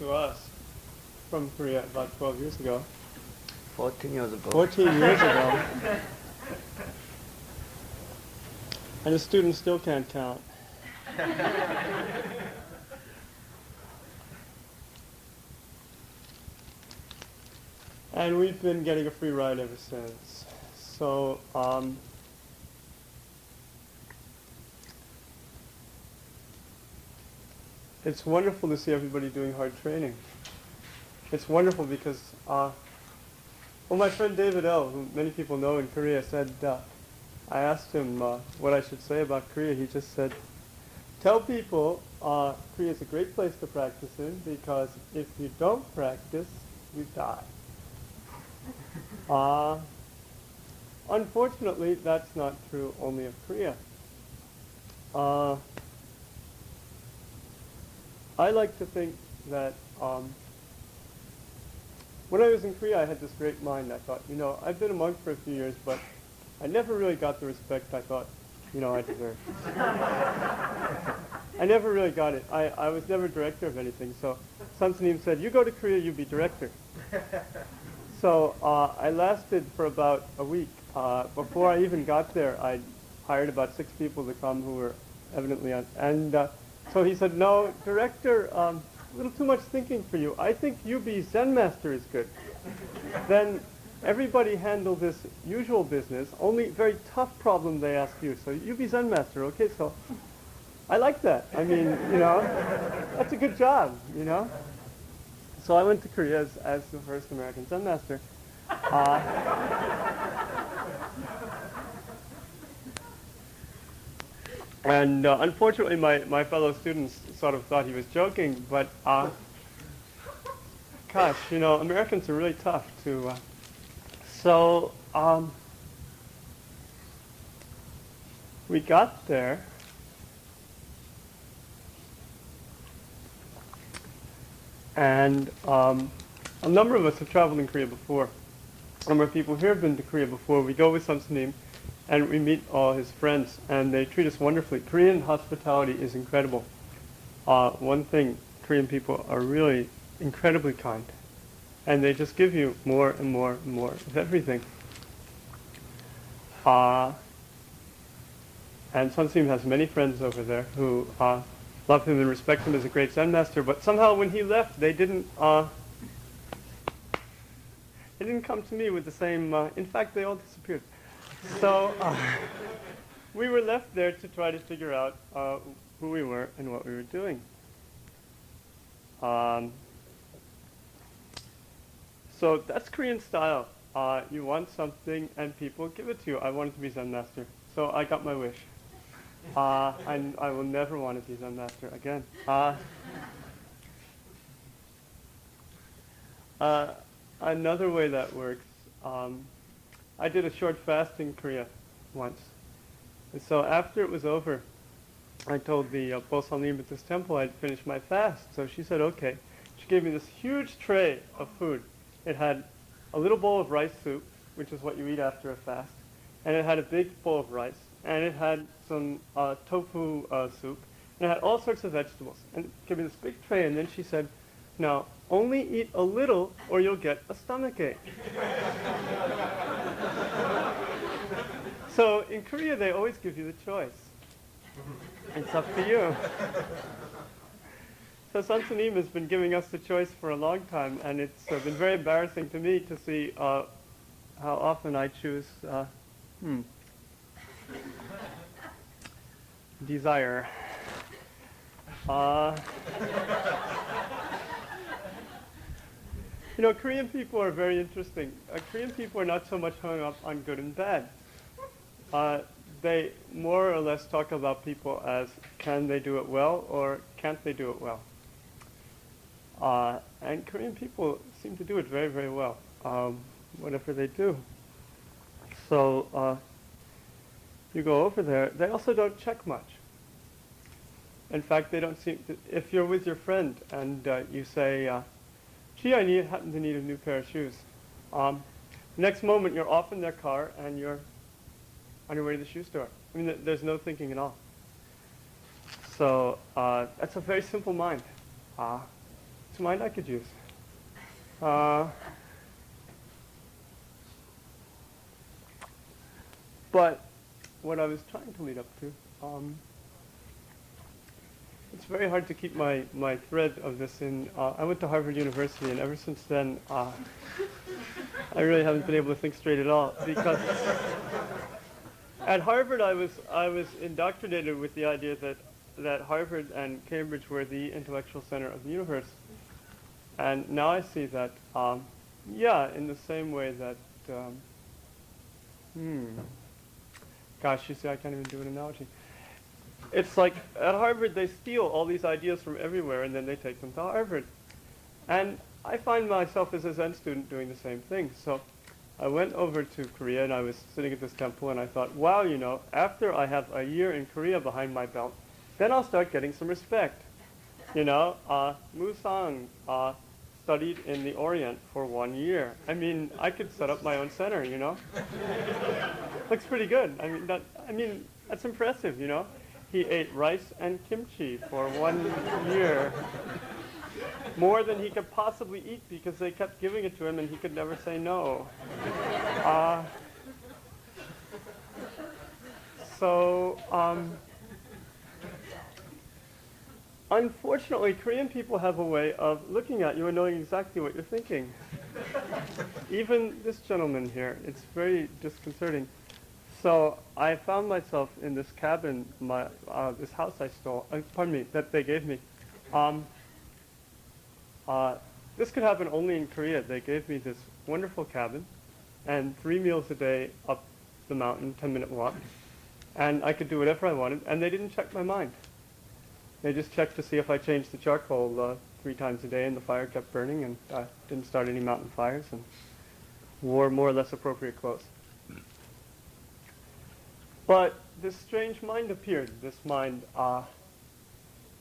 to us from Korea about 12 years ago. 14 years ago. 14 years ago. And the students still can't count. And we've been getting a free ride ever since. So, it's wonderful to see everybody doing hard training. It's wonderful because, well, my friend David L., who many people know in Korea, said, I asked him what I should say about Korea. He just said, tell people Korea is a great place to practice in because if you don't practice, you die. Unfortunately, that's not true only of Korea. I like to think that when I was in Korea, I had this great mind. I thought, you know, I've been a monk for a few years, but I never really got the respect I thought, you know, I deserved. I never really got it. I was never director of anything. So Sunim said, you go to Korea, you be director. So I lasted for about a week. Before I even got there, I hired about 6 people to come who were evidently on. And so he said, no, director, a little too much thinking for you. I think you be Zen master is good. Then everybody handle this usual business, only very tough problem they ask you. So you be Zen master, okay? So I like that. I mean, you know, that's a good job, you know? So I went to Korea as the first American Zen master. And unfortunately, my fellow students sort of thought he was joking, but gosh, you know, Americans are really tough to... So we got there, and a number of us have traveled in Korea before. A number of people here have been to Korea before. We go with Sunim, and we meet all his friends, and they treat us wonderfully. Korean hospitality is incredible. One thing, Korean people are really incredibly kind, and they just give you more and more and more of everything. And Sunim has many friends over there who love him and respect him as a great Zen master, but somehow when he left, they didn't come to me with the same, in fact, they all disappeared. So we were left there to try to figure out who we were and what we were doing. So that's Korean style. You want something and people give it to you. I wanted to be Zen master, so I got my wish. And I will never want to be Zen master again. Another way that works, I did a short fast in Korea once. And so after it was over, I told the Bosanim at this temple I'd finished my fast. So she said, okay. She gave me this huge tray of food. It had a little bowl of rice soup, which is what you eat after a fast. And it had a big bowl of rice. And it had some tofu soup. And it had all sorts of vegetables. And gave me this big tray. And then she said, now, only eat a little or you'll get a stomachache. So in Korea, they always give you the choice. It's up to you. So Sunim has been giving us the choice for a long time, and it's been very embarrassing to me to see how often I choose desire. You know, Korean people are very interesting. Korean people are not so much hung up on good and bad. They more or less talk about people as can they do it well or can't they do it well. And Korean people seem to do it very, very well, whatever they do. So you go over there. They also don't check much. In fact, they don't seem to, if you're with your friend and you say, gee, I happen to need a new pair of shoes. The next moment, you're off in their car and you're on your way to the shoe store. I mean, there's no thinking at all. So that's a very simple mind. It's a mind I could use. But what I was trying to lead up to, it's very hard to keep my thread of this in. I went to Harvard University, and ever since then, I really haven't been able to think straight at all. Because at Harvard, I was indoctrinated with the idea that Harvard and Cambridge were the intellectual center of the universe. And now I see that, yeah, in the same way that, gosh, you see, I can't even do an analogy. It's like at Harvard, they steal all these ideas from everywhere, and then they take them to Harvard. And I find myself as a Zen student doing the same thing. So I went over to Korea, and I was sitting at this temple, and I thought, wow, you know, after I have a year in Korea behind my belt, then I'll start getting some respect. You know, Musang studied in the Orient for 1 year. I mean, I could set up my own center, you know. Looks pretty good. I mean, that's impressive, you know. He ate rice and kimchi for 1 year. More than he could possibly eat because they kept giving it to him and he could never say no. Unfortunately, Korean people have a way of looking at you and knowing exactly what you're thinking. Even this gentleman here, it's very disconcerting. So I found myself in this cabin, this house I stole, that they gave me. This could happen only in Korea. They gave me this wonderful cabin and 3 meals a day up the mountain, 10-minute walk. And I could do whatever I wanted, and they didn't check my mind. They just checked to see if I changed the charcoal 3 times a day, and the fire kept burning, and I didn't start any mountain fires, and wore more or less appropriate clothes. But this strange mind appeared. This mind,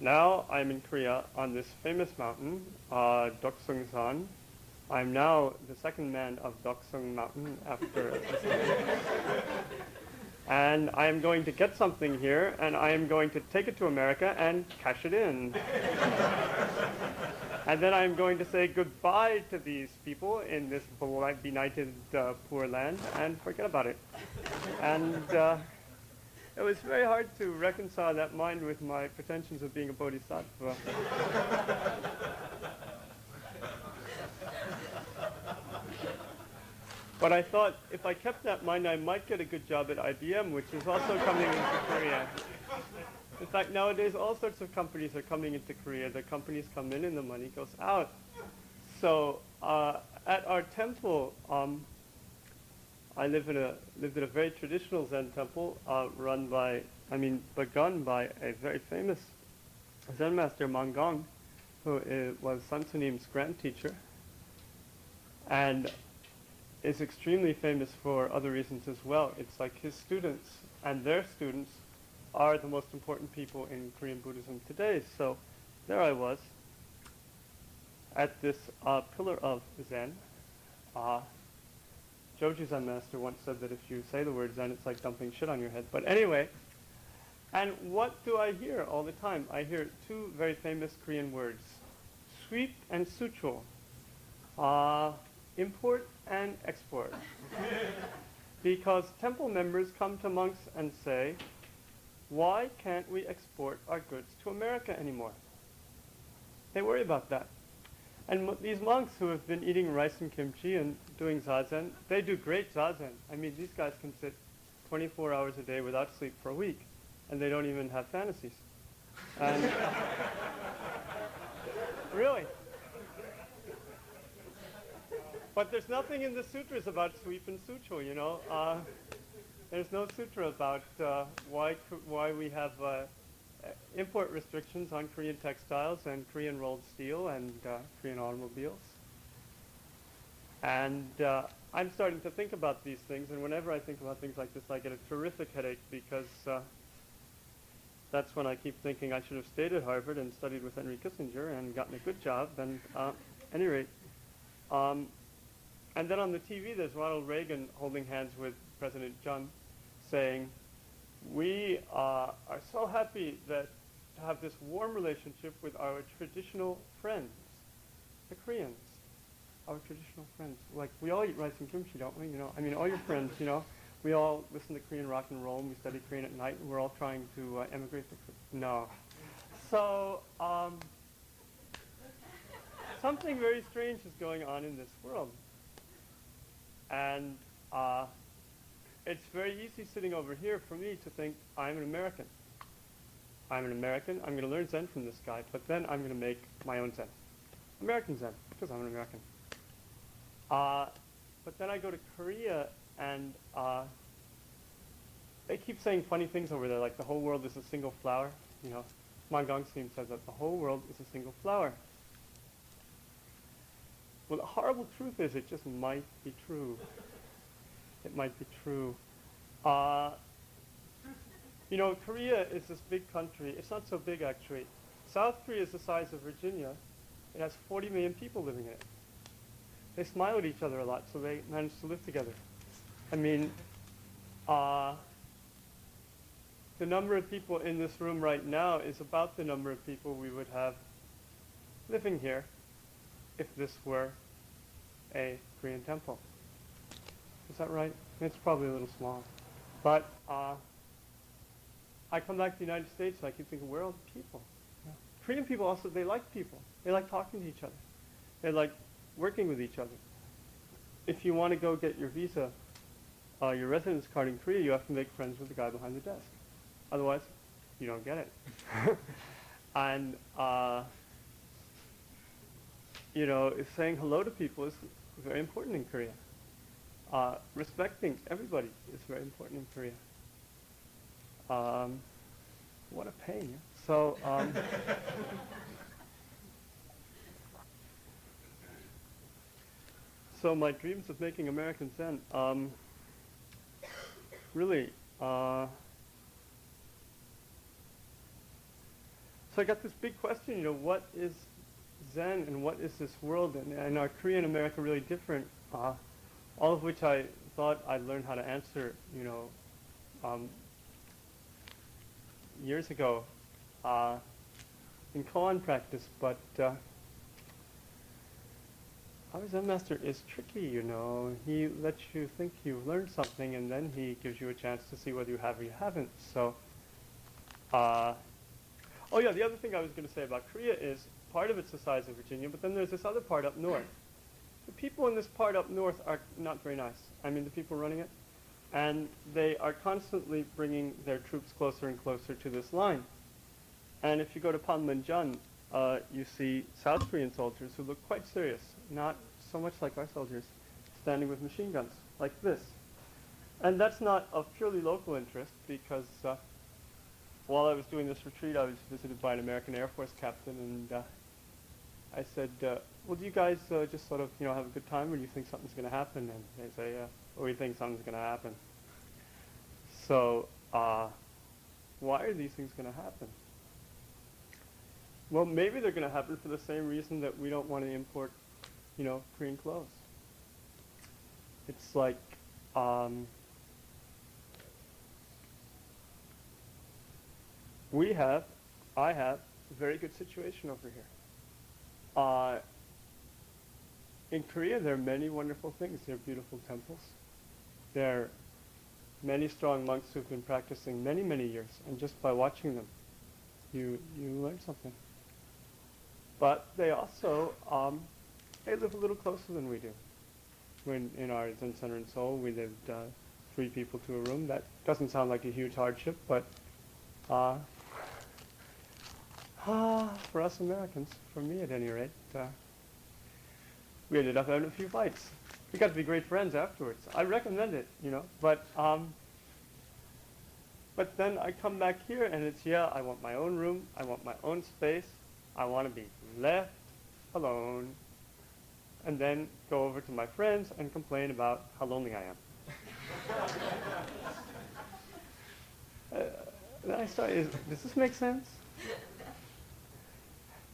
now I'm in Korea on this famous mountain, Seung Sahn. I'm now the second man of Seung Mountain after this man. And I am going to get something here, and I am going to take it to America and cash it in. And then I am going to say goodbye to these people in this benighted poor land and forget about it. And it was very hard to reconcile that mind with my pretensions of being a bodhisattva. But I thought if I kept that mind, I might get a good job at IBM, which is also coming into Korea. In fact, nowadays, all sorts of companies are coming into Korea. The companies come in and the money goes out. So at our temple, I lived in a very traditional Zen temple begun by a very famous Zen master, Maeng, who was Sunim's grand teacher, and is extremely famous for other reasons as well. It's like his students and their students are the most important people in Korean Buddhism today. So there I was at this pillar of Zen. Joji Zen master once said that if you say the word Zen, it's like dumping shit on your head. But anyway, and what do I hear all the time? I hear 2 very famous Korean words, sweep and sucho. Import and export. Because temple members come to monks and say, why can't we export our goods to America anymore? They worry about that. And these monks who have been eating rice and kimchi and doing zazen, they do great zazen. I mean, these guys can sit 24 hours a day without sleep for a week, and they don't even have fantasies. And really. But there's nothing in the sutras about sweep and sucho, you know. There's no sutra about why we have import restrictions on Korean textiles and Korean rolled steel and Korean automobiles. And I'm starting to think about these things, and whenever I think about things like this, I get a terrific headache because that's when I keep thinking I should have stayed at Harvard and studied with Henry Kissinger and gotten a good job. And at any rate, and then on the TV, there's Ronald Reagan holding hands with President Jong, saying, we are so happy to have this warm relationship with our traditional friends. the Koreans, our traditional friends. Like, we all eat rice and kimchi, don't we? You know, I mean, all your friends, you know, we all listen to Korean rock and roll, and we study Korean at night, and we're all trying to emigrate to Korea. No. So, something very strange is going on in this world. And it's very easy sitting over here for me to think, I'm an American. I'm an American, I'm going to learn Zen from this guy, but then I'm going to make my own Zen. American Zen, because I'm an American. But then I go to Korea, and they keep saying funny things over there, like the whole world is a single flower. You know, Maeng says that the whole world is a single flower. Well, the horrible truth is it just might be true. It might be true. You know, Korea is this big country. It's not so big, actually. South Korea is the size of Virginia. It has 40 million people living in it. They smile at each other a lot, so they manage to live together. I mean, the number of people in this room right now is about the number of people we would have living here if this were a Korean temple. Is that right? It's probably a little small. But I come back to the United States and I keep thinking, where are all the people? You know? Korean people also, they like people. They like talking to each other. They like working with each other. If you want to go get your visa, your residence card in Korea, you have to make friends with the guy behind the desk. Otherwise, you don't get it. And, you know, saying hello to people is very important in Korea. Respecting everybody is very important in Korea. What a pain. Yeah? So, so my dreams of making American Zen, really, so I got this big question, you know, what is Zen and what is this world? And are Korea and America really different? All of which I thought I'd learn how to answer, you know, years ago in koan practice, but our Zen master is tricky, you know. He lets you think you've learned something, and then he gives you a chance to see whether you have or you haven't. So, oh yeah, the other thing I was going to say about Korea is part of it's the size of Virginia, but then there's this other part up north. The people in this part up north are not very nice. I mean, the people running it. And they are constantly bringing their troops closer and closer to this line. And if you go to Panmunjom, you see South Korean soldiers who look quite serious, not so much like our soldiers, standing with machine guns, like this. And that's not of purely local interest, because while I was doing this retreat, I was visited by an American Air Force captain, and I said, well, do you guys just sort of, you know, have a good time, or do you think something's going to happen? And they say, well, we think something's going to happen. So, why are these things going to happen? Well, maybe they're going to happen for the same reason that we don't want to import, you know, Korean clothes. It's like, I have a very good situation over here. In Korea, there are many wonderful things. There are beautiful temples. There are many strong monks who've been practicing many, many years, and just by watching them, you learn something. But they also, they live a little closer than we do. When in our Zen Center in Seoul, we lived 3 people to a room. That doesn't sound like a huge hardship, but for us Americans, for me at any rate, we ended up having a few fights. We got to be great friends afterwards. I recommend it, you know, but then I come back here and it's, yeah, I want my own room, I want my own space, I want to be left alone, and then go over to my friends and complain about how lonely I am. Then I started, does this make sense?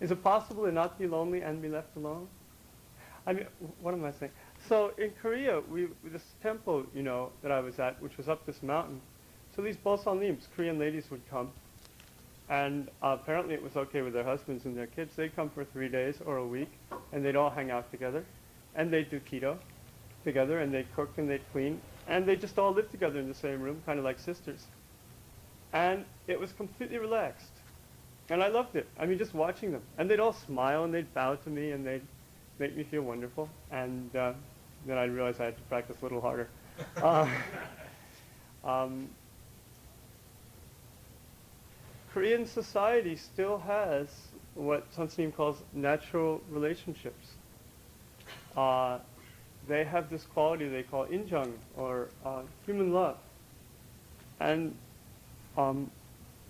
Is it possible to not be lonely and be left alone? I mean, what am I saying? So in Korea, this temple, you know, that I was at, which was up this mountain, so these bosalnims, Korean ladies, would come, and apparently it was okay with their husbands and their kids. They'd come for 3 days or a week, and they'd all hang out together, and they'd do keto together, and they'd cook and they'd clean, and they just all lived together in the same room, kind of like sisters. And it was completely relaxed. And I loved it. I mean, just watching them. And they'd all smile, and they'd bow to me, and they'd make me feel wonderful. And then I realized I had to practice a little harder. Korean society still has what Seung Sahn calls natural relationships. They have this quality they call Jong, or human love. And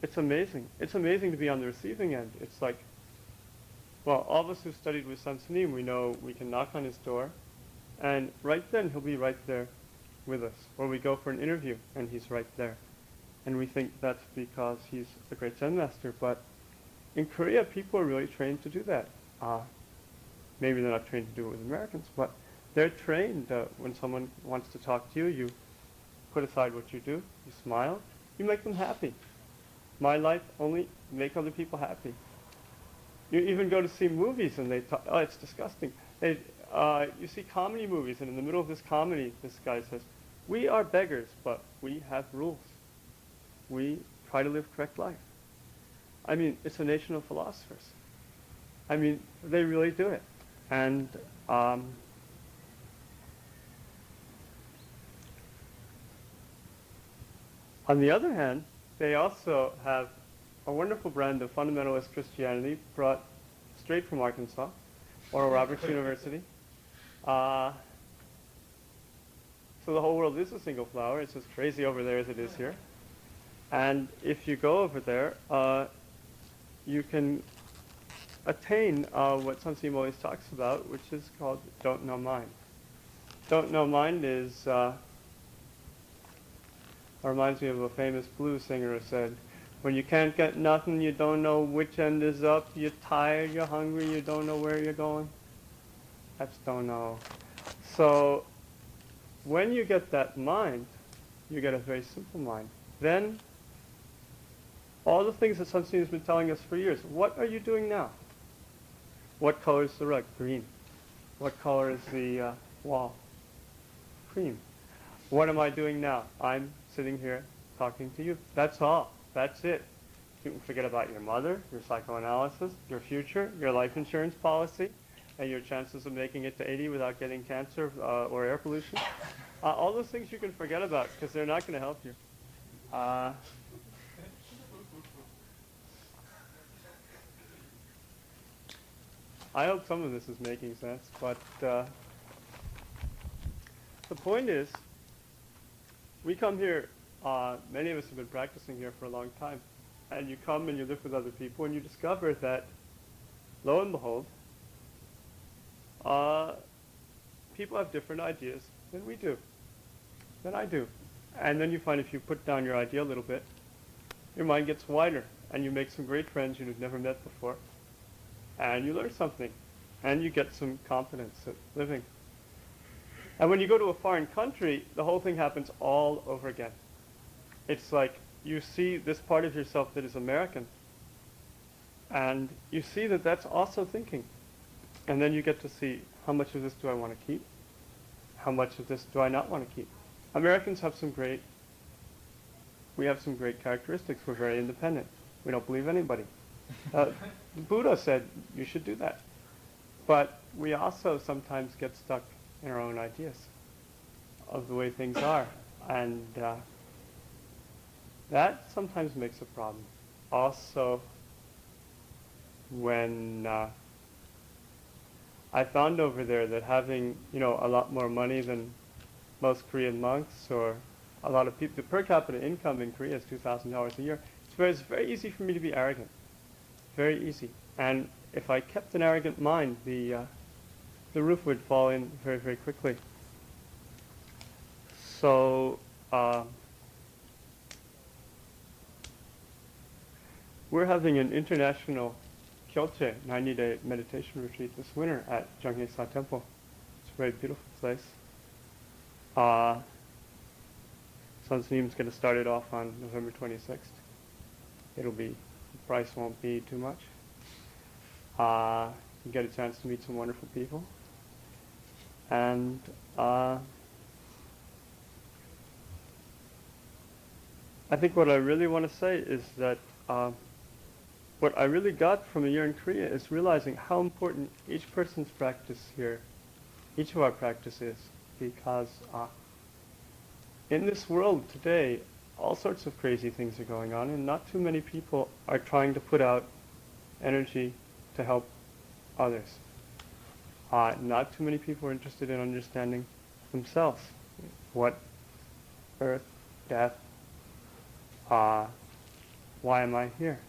it's amazing. It's amazing to be on the receiving end. It's like, well, all of us who studied with Sunim, we know we can knock on his door, and right then he'll be right there with us. Or we go for an interview, and he's right there. And we think that's because he's a great Zen master. But in Korea, people are really trained to do that. Maybe they're not trained to do it with Americans, but they're trained when someone wants to talk to you, you put aside what you do, you smile, you make them happy. My life, only make other people happy. You even go to see movies and they talk, oh, it's disgusting. You see comedy movies, and in the middle of this comedy, this guy says, we are beggars, but we have rules. We try to live correct life. I mean, it's a nation of philosophers. I mean, they really do it. And on the other hand, they also have a wonderful brand of fundamentalist Christianity brought straight from Arkansas, Oral Roberts University. So the whole world is a single flower. It's as crazy over there as it is here. And if you go over there, you can attain what Seung Sahn always talks about, which is called don't know mind. Don't know mind is, reminds me of a famous blues singer who said, when you can't get nothing, you don't know which end is up, you're tired, you're hungry, you don't know where you're going. That's don't know. So when you get that mind, you get a very simple mind. Then all the things that Seung Sahn has been telling us for years, what are you doing now? What color is the rug? Green. What color is the wall? Cream. What am I doing now? I'm sitting here talking to you. That's all. That's it. You can forget about your mother, your psychoanalysis, your future, your life insurance policy, and your chances of making it to 80 without getting cancer or air pollution. All those things you can forget about because they're not going to help you. I hope some of this is making sense, but the point is, we come here, many of us have been practicing here for a long time, and you come and you live with other people and you discover that, lo and behold, people have different ideas than we do, than I do. And then you find if you put down your idea a little bit, your mind gets wider, and you make some great friends you've never met before. And you learn something, and you get some confidence at living. And when you go to a foreign country, the whole thing happens all over again. It's like you see this part of yourself that is American, and you see that that's also thinking. And then you get to see, how much of this do I want to keep? How much of this do I not want to keep? Americans have we have some great characteristics. We're very independent. We don't believe anybody. Buddha said you should do that. But we also sometimes get stuck in our own ideas of the way things are. And that sometimes makes a problem. Also, when I found over there that having, a lot more money than most Korean monks, or a lot of people, the per capita income in Korea is $2,000 a year. It's very easy for me to be arrogant. Very easy. And if I kept an arrogant mind, the roof would fall in very, very quickly. So we're having an international Kyoche 90-day meditation retreat this winter at Jong Temple. It's a very beautiful place. Seung Sahn is going to start it off on November 26th. The price won't be too much. and get a chance to meet some wonderful people. And I think what I really want to say is that what I really got from a year in Korea is realizing how important each person's practice here, each of our practice is, because in this world today, all sorts of crazy things are going on, and not too many people are trying to put out energy to help others. Not too many people are interested in understanding themselves. What, birth, death, why am I here?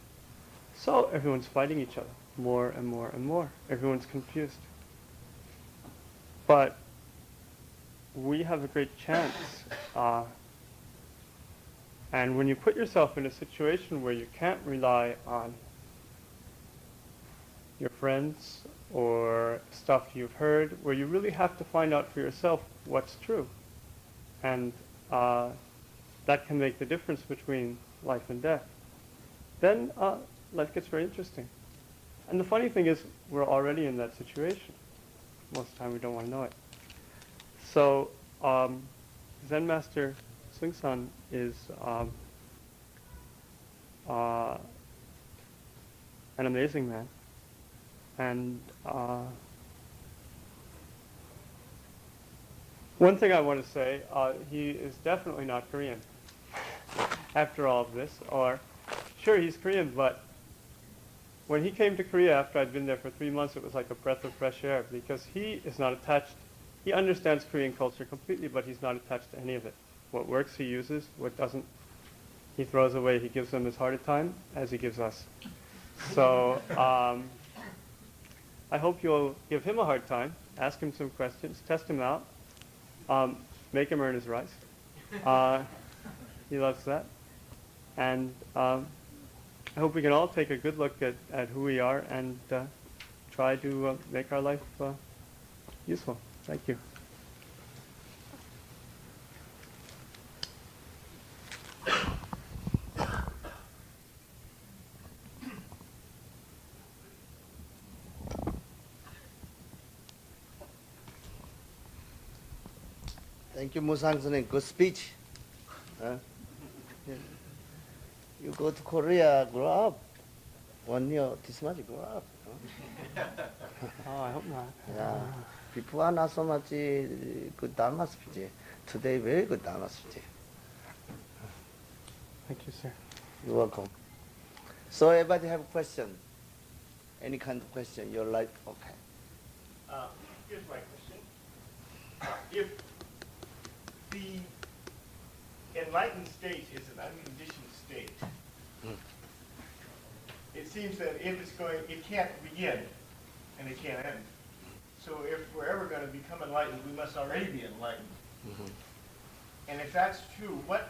So everyone's fighting each other more and more and more. Everyone's confused. But we have a great chance. And when you put yourself in a situation where you can't rely on your friends or stuff you've heard, where you really have to find out for yourself what's true. And that can make the difference between life and death. Then life gets very interesting. And the funny thing is, we're already in that situation. Most of the time we don't want to know it. So Zen Master Seung Sahn is an amazing man. And one thing I want to say, he is definitely not Korean after all of this. Or, sure, he's Korean, but when he came to Korea after I'd been there for 3 months, it was like a breath of fresh air, because he is not attached. He understands Korean culture completely, but he's not attached to any of it. What works, he uses. What doesn't, he throws away. He gives them as hard a time as he gives us. So I hope you'll give him a hard time, ask him some questions, test him out, make him earn his rice. He loves that. And I hope we can all take a good look at who we are and try to make our life useful. Thank you. Thank you, Musang Sunim. Good speech. You go to Korea, grow up. 1 year, this much, grow up. Oh, I hope not. Yeah. Before not so much good Dharma speech. Today, very good Dharma speech. Thank you, sir. You're welcome. So, everybody have a question? Any kind of question? You're like, okay. Here's my question. If the enlightened state is an unconditioned state, it seems that if it's going, it can't begin and it can't end. So if we're ever going to become enlightened, we must already be enlightened. And if that's true, what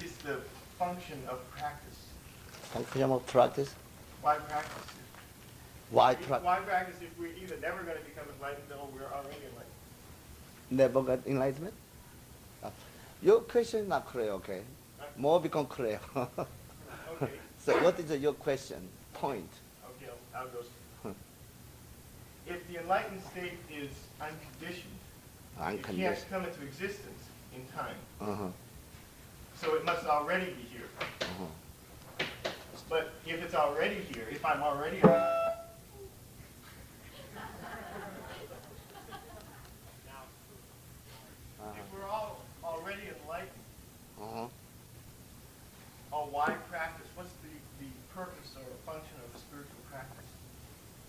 is the function of practice? Function of practice? Why practice? Why practice? Why practice if we're either never going to become enlightened or we're already enlightened? Never got enlightenment? Your question is not clear, okay? More become clear. Okay. So what is your question, point? Okay, I'll go. If the enlightened state is unconditioned, it can't come into existence in time. So it must already be here. But if it's already here, if I'm already if we're all already enlightened, why practice? What's the purpose or function of the spiritual practice?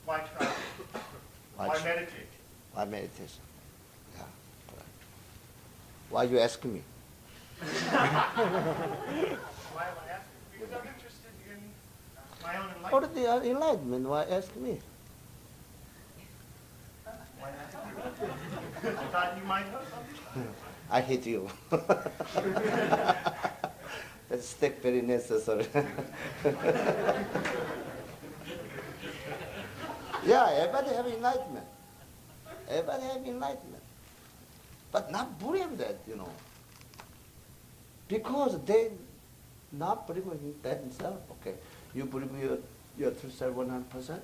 Why try? Why meditate? Why meditation? Yeah. Why you ask me? Why am I asking? Because I'm interested in my own enlightenment. Already enlightenment, why ask me? Why ask you? I thought you might know something. I hate you. That step very necessary. Yeah, everybody have enlightenment. Everybody have enlightenment. But not believe that, Because they not believe in that themselves. Okay. You believe your true self 100%?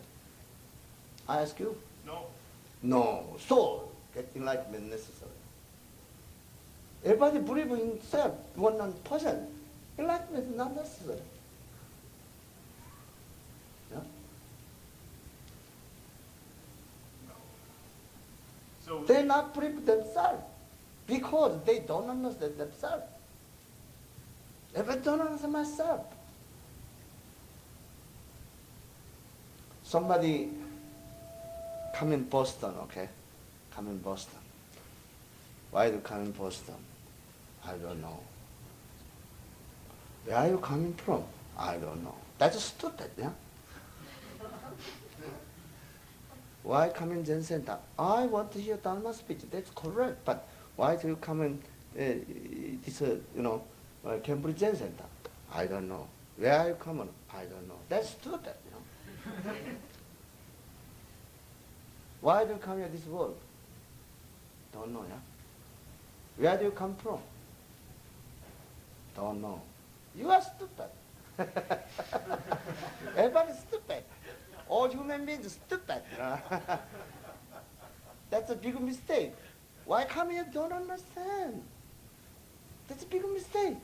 I ask you? No. No. So, get enlightenment necessary. Everybody believes in himself 100%. Enlightenment is not necessary. Yeah? So They not believe themselves because they don't understand themselves. If I don't understand myself, somebody come in Boston, okay? Come in Boston. Why do you come in Boston? I don't know. Where are you coming from? I don't know. That's stupid, yeah? Why come in Zen Center? I want to hear Dharma speech. That's correct. But why do you come in this, Cambridge Zen Center? I don't know. Where are you coming? I don't know. That's stupid, you know? Why do you come here this world? Don't know, yeah? Where do you come from? Don't know. You are stupid. Everybody's stupid. All human beings are stupid. That's a big mistake. Why come here? Don't understand. That's a big mistake.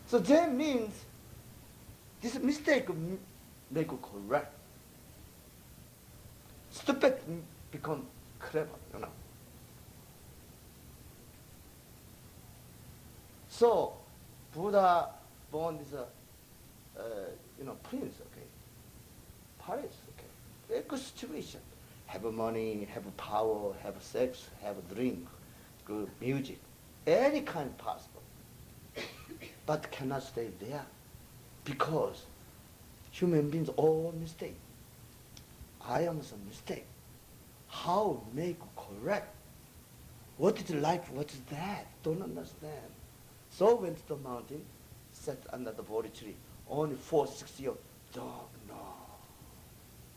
So that means this mistake make it correct. Stupid become clever, you know. So Buddha born this, prince, okay, Paris, okay, very good situation. Have money, have power, have sex, have drink, good music, any kind possible. But cannot stay there because human beings all mistake. I am some mistake. How make correct? What is life? What is that? Don't understand. So went to the mountain, sat under the Bodhi tree. Only 4-6 years. Don't know.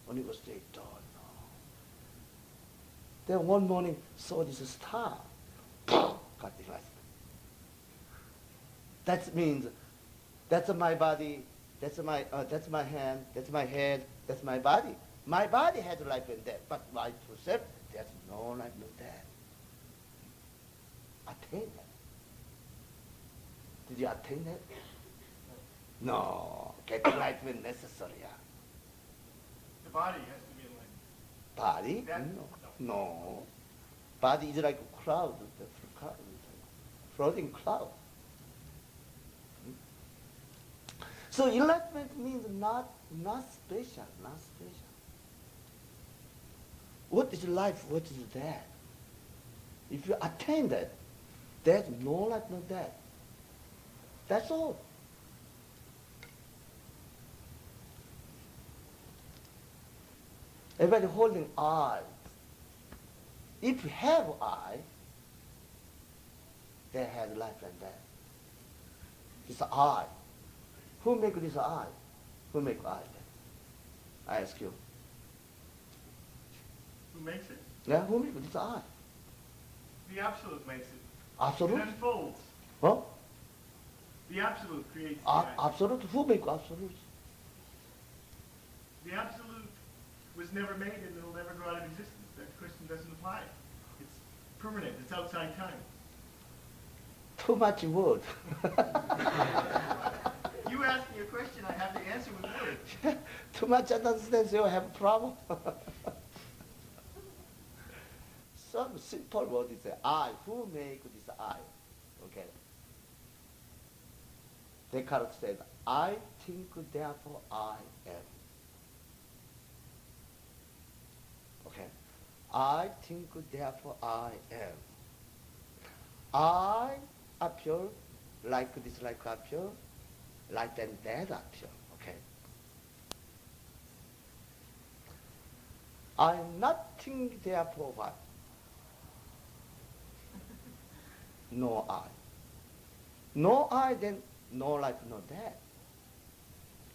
Only was say, don't know. Then one morning saw this star. Got enlightened. That means that's my body, that's my hand, that's my head, that's my body. My body has life and death, but my true self, there's no life, no death. Attain that. Did you attain that? No. Get enlightenment necessary. Yeah. the body has to be enlightened. Body? That- No. Body is like a cloud, floating cloud. So enlightenment means not special, not special. What is life? What is death? If you attain that, there's no life, no death. That's all. Everybody holding eye. If you have eye, they have life and death. It's eye. Who make this eye? Who make eye? I ask you. Who makes it? Yeah, who make this eye? The Absolute makes it. Absolute? It unfolds. Huh? The Absolute creates the eye. Absolute? Who make absolute? The Absolute was never made and it'll never go out of existence. That question doesn't apply. It's permanent. It's outside time. Too much word. You ask me a question, I have to answer with words. Too much understanding, you have a problem. Some simple word is I. Who make this I? Okay. Descartes said, I think, therefore I am. Okay. I think, therefore I am. I appear like this, like appear, like that appear. Okay. I not think, therefore what? No I. No I, then no life, no death.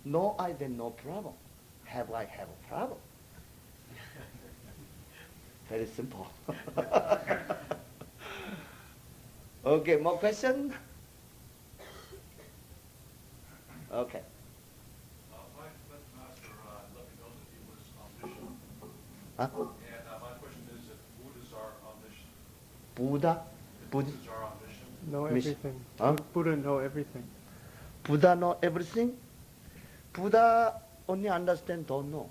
No I, then no problem. Have I have a problem? Very simple. Okay, more question? Okay. My question, Master, looking Huh? And my question is if Buddhas are omniscient. Buddha? If Buddha? Buddhas are omniscient. Know Miss- everything. Huh? Buddha know everything. Buddha know everything? Buddha only understand, don't know.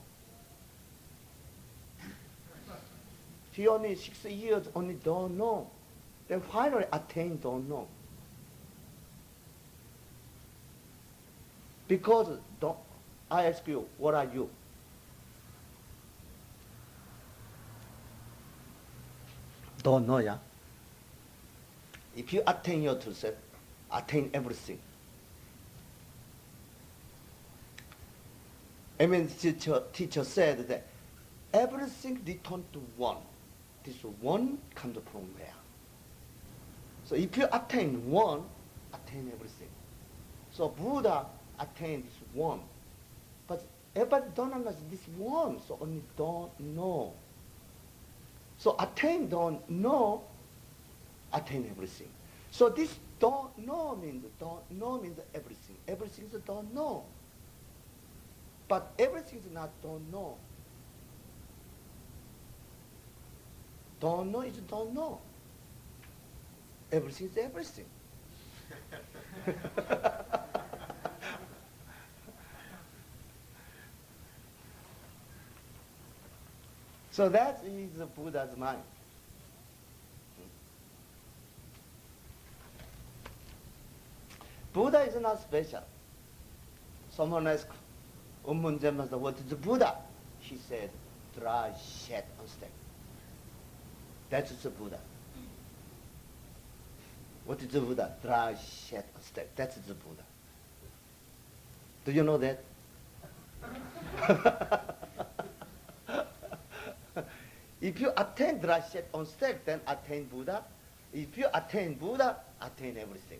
He only 6 years only don't know. Then finally attain don't know. Because don't, I ask you, what are you? Don't know, yeah? If you attain your true self, attain everything. I mean, teacher said that everything return to one. This one comes from where? So if you attain one, attain everything. So Buddha attained this one. But everybody don't understand this one, so only don't know. So attain don't know, attain everything. So this don't know means everything. Everything is don't know. But everything is not don't know. Don't know is don't know. Everything is everything. So that is the Buddha's mind. Buddha is not special. Someone asked Master, what is the Buddha? He said, dry, shed, and step. That is the Buddha. What is the Buddha? Dry, shed, and step. That is the Buddha. Do you know that? If you attain dry, shed, and step, then attain Buddha. If you attain Buddha, attain everything.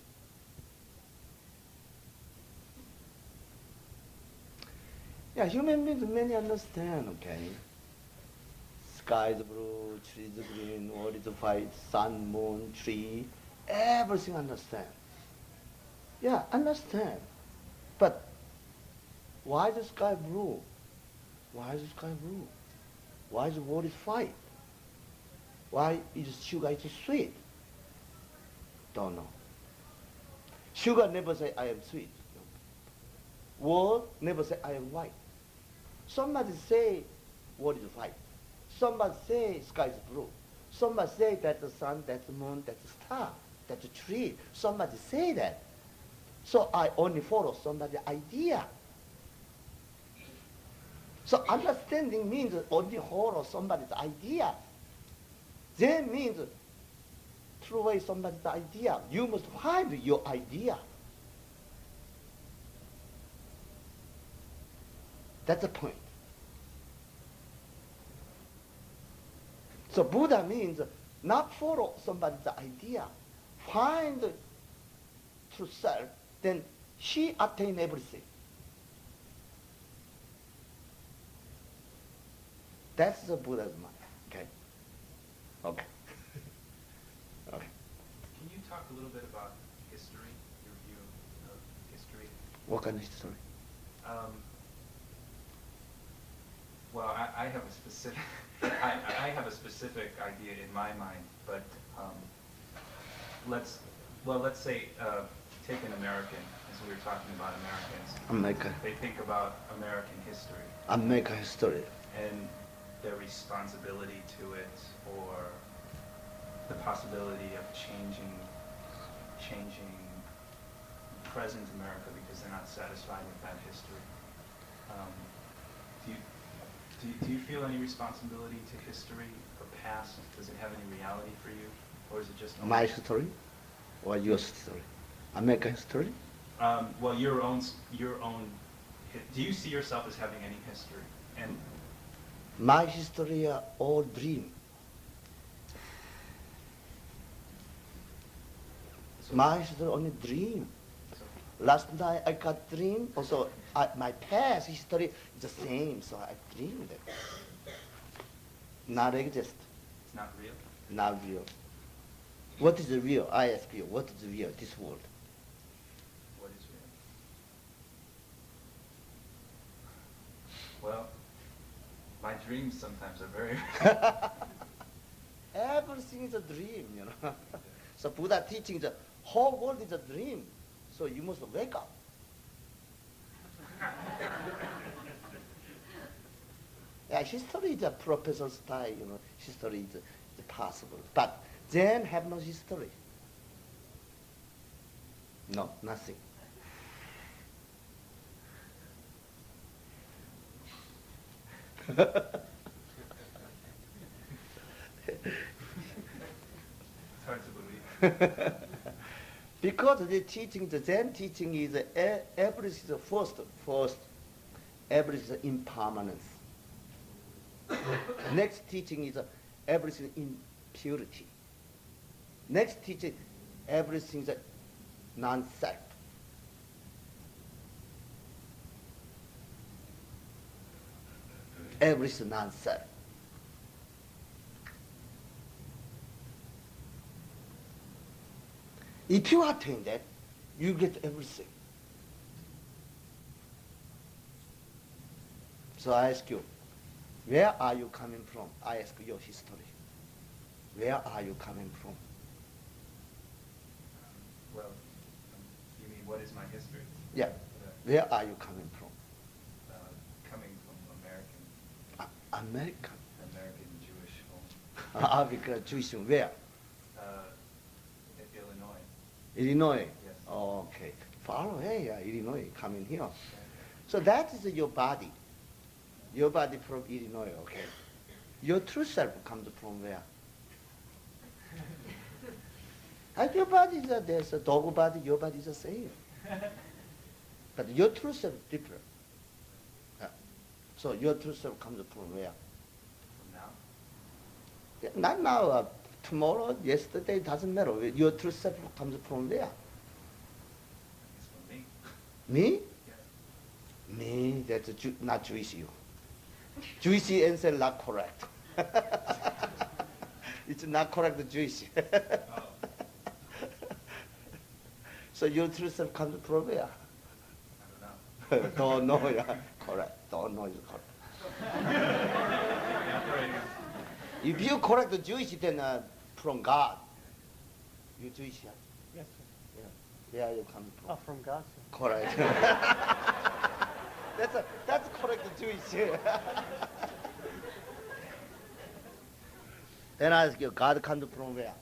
Yeah, human beings many understand, okay? Sky is blue, tree is green, water is white, sun, moon, tree, everything understand. Yeah, understand. But why is the sky blue? Why is the sky blue? Why is the water white? Why is sugar is sweet? Don't know. Sugar never say I am sweet. Water never say I am white. Somebody say water is white. Somebody say sky is blue. Somebody say that's the sun, that's the moon, that's the star, that's the tree. Somebody say that. So I only follow somebody's idea. So understanding means only follow somebody's idea. That means throw away somebody's idea. You must find your idea. That's the point. So Buddha means not follow somebody's idea. Find true self, then he attain everything. That's the Buddha's mind. Okay? Okay. Okay. Can you talk a little bit about history, your view of history? What kind of history? Well, I have a specific, I have a specific idea in my mind, but let's say take an American, as we were talking about Americans. America. They think about American history. American history. And their responsibility to it, or the possibility of changing present America because they're not satisfied with that history. Do you feel any responsibility to history or past? Does it have any reality for you, or is it just My history or your history? American history? Well, your own. Do you see yourself as having any history? And My history are all dream. My history only dream. Last night I got dream. Also, my past history is the same, so I dreamed it. Not exist. it's not real? Not real. What is real? I ask you, what is real? This world. What is real? Well, My dreams sometimes are very... Everything is a dream, you know. So Buddha teaching the whole world is a dream. So you must wake up. Yeah, history is a professor style, you know. History is possible. But Zen have no history. No, nothing. It's hard to believe. Because the teaching, the Zen teaching is everything is first, everything is impermanence. Next teaching is everything in purity. Next teaching, everything is non-self. Everything non-self. If you attain that, you get everything. So I ask you, where are you coming from? I ask your history. Where are you coming from? Well, you mean what is my history? Yeah. Where are you coming from? Coming from American. American Jewish home. Because Jewish, where? Illinois. Illinois? Yes. Oh, okay. Far away, Illinois, coming here. So that is your body. Your body from Illinois, okay? Your true self comes from where? And your body is there's a dog body, your body is the same. But your true self is different. So your true self comes from where? From now? Yeah, not now, tomorrow, yesterday, doesn't matter. Your true self comes from where? It's from me. Me? Yes. Me, that's not Jewish you. Jewish answer not correct. It's not correct Jewish. Oh. So your true self comes from where? I don't know. Don't know, yeah. Correct. Don't know is correct. If you correct the Jewish, then from God. You Jewish, yeah? Yes, sir. Yeah. Where are you coming from? Oh, from God, sir. Correct. that's correct Jewish. Then I ask you, God comes from where?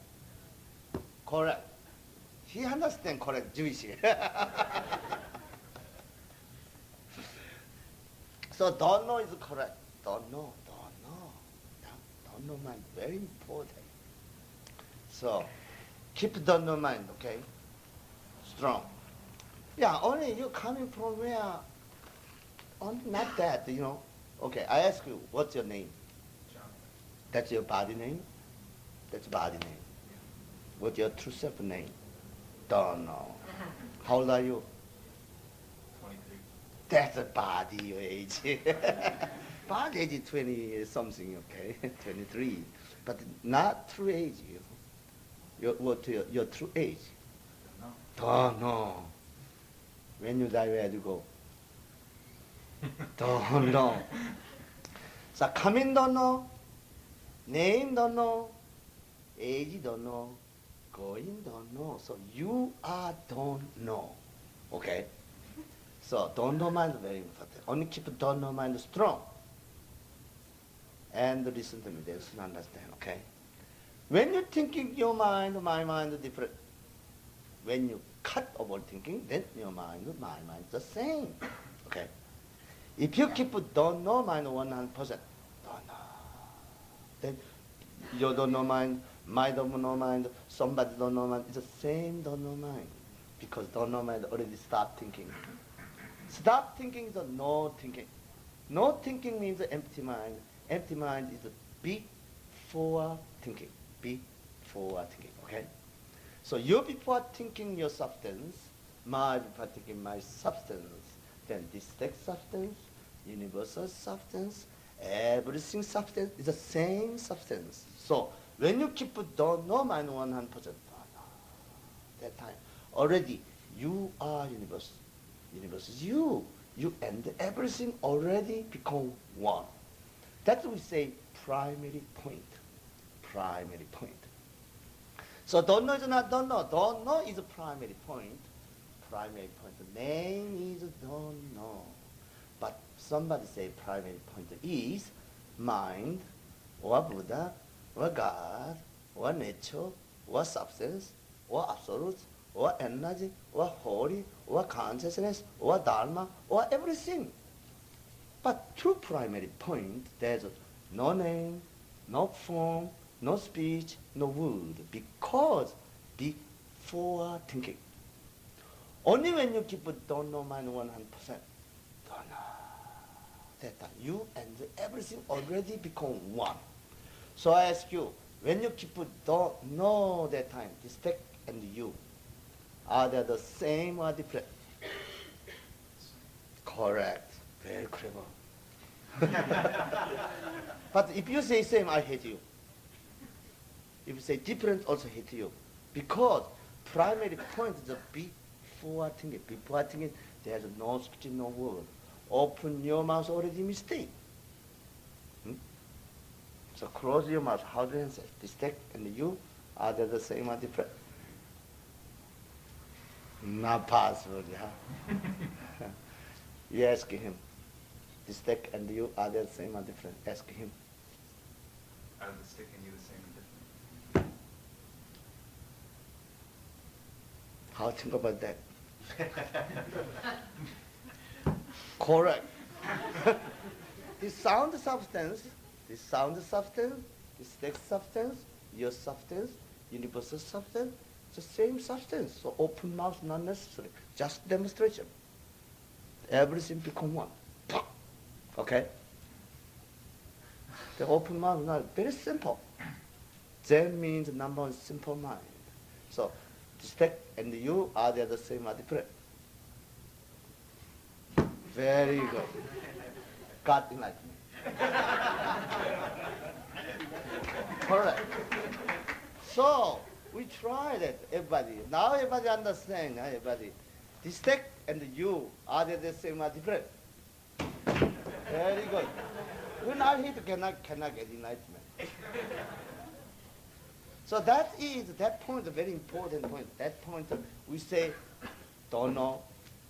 Correct. He understands correct Jewish. So don't know is correct. Don't know. Don't know mind, very important. So keep don't know mind, okay? Strong. Yeah, only you coming from where? Only not that, you know. Okay, I ask you, what's your name? John. That's your body name? That's body name. What's your true self name? Don't know. How old are you? 23. That's a body your age. Body age is 20 something, okay? 23. But not true age. You know. Your true age? Don't know. Don't know. When you die, where do you go? Don't know. So coming don't know, name don't know, age don't know, going don't know. So you are don't know. Okay? So don't know mind is very important. Only keep don't know mind strong. And listen to me, there's no understand, okay? When you're thinking your mind, my mind is different. When you cut overthinking, then your mind, my mind is the same. Okay? If you keep don't know mind 100%, don't know, then you don't know mind, my don't know mind, somebody don't know mind, it's the same don't know mind. Because don't know mind already stop thinking. Stop thinking is a no thinking. No thinking means empty mind. Empty mind is before thinking. Before thinking, okay? So you before thinking your substance, my before thinking my substance, then this text substance, universal substance, everything substance is the same substance. So when you keep don't know mind 100%, that time already you are universe. Universe is you. You and everything already become one. That's what we say primary point. Primary point. So don't know is not don't know. Don't know is a primary point. Primary point. Name is don't know. But somebody say primary point is mind, or Buddha, or God, or nature, or substance, or absolute, or energy, or holy, or consciousness, or dharma, or everything. But true primary point, there's no name, no form, no speech, no word, because before thinking. Only when you keep don't know mind 100%, don't know, that time you and everything already become one. So I ask you, when you keep don't know that time, this fact and you, are they the same or different? Correct. Very clever. But if you say same, I hate you. If you say different, also hate you. Because primary point is before thinking. Before thinking, there's no speech, no word. Open your mouth, already mistake. So close your mouth. How do you answer? Mistake and you, are they the same or different? Not possible, yeah. You ask him. The stick and you, are they the same or different? Ask him. Are the stick and you the same or different? How think about that? Correct. The sound substance, the stick substance, your substance, universal substance, the same substance. So open mouth not necessary, just demonstration. Everything become one. Okay? The open mouth is not very simple. Zen means number one, simple mind. So the stick and you, are they the same or different? Very good. God enlightenment. Correct. So we tried it, everybody. Now everybody understand, everybody. The stick and you, are they the same or different? Very good. When I hit, cannot get enlightenment. So that point, a very important point. That point, we say, don't know.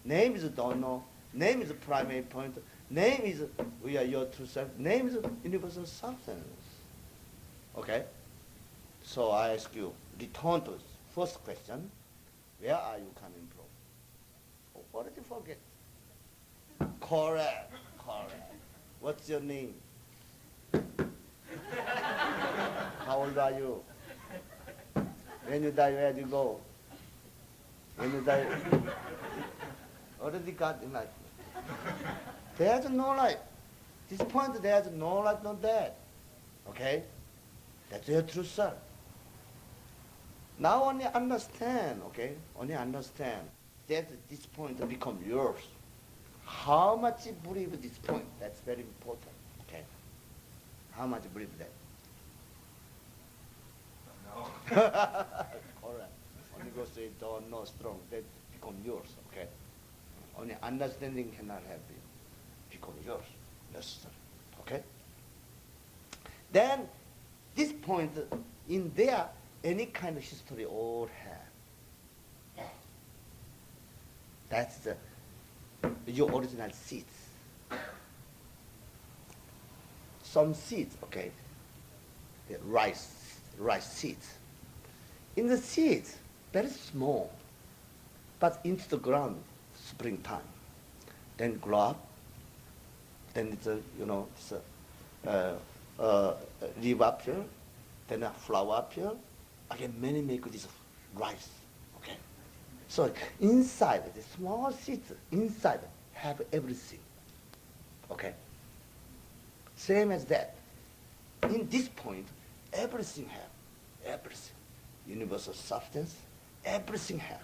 Name is don't know. Name is a primary point. Name is, we are your true self. Name is universal substance. Okay? So I ask you, return to first question. Where are you coming from? Oh, what did you forget? Correct. What's your name? How old are you? When you die, where do you go? When you die, already got enlightenment. There's no life. This point, there's no life, no death. Okay? That's your true self. Now only understand, okay? Only understand that this point become yours. How much you believe this point? That's very important. Okay? How much you believe that? No. Correct. Only go say don't know strong, that become yours, okay? Only understanding cannot help you. Become yours, necessary. Okay? Then this point in there, any kind of history all have. That's your original seeds. Some seeds, okay, the rice seeds. In the seeds, very small, but into the ground, springtime. Then grow up, then it's leaf up here, then a flower up here. Again, many make this rice, okay? So inside, the small seeds inside have everything, okay? Same as that. In this point, everything have, everything. Universal substance, everything have,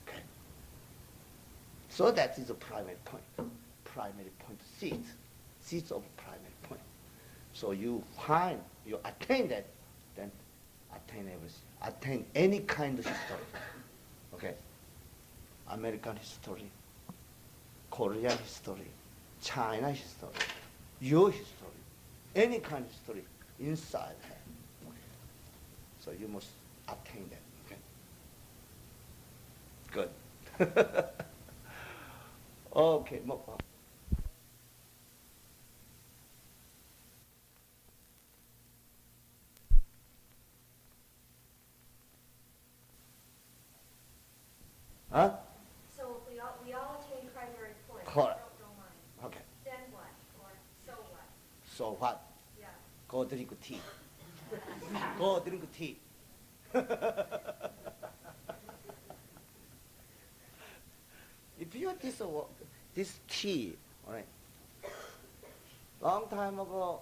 okay? So that is a primary point. Primary point seeds of primary point. So you find, you attain that, then attain everything. Attain any kind of history. Okay? American history, Korean history, China history, your history, any kind of history inside the head. Okay. So you must attain that. Okay. Good. Okay. Huh? So if we all attain primary point, Correct. don't mind. Okay. Then what? Or so what? So what? Yeah. Go drink tea. Go drink tea. If you this tea, all right. Long time ago,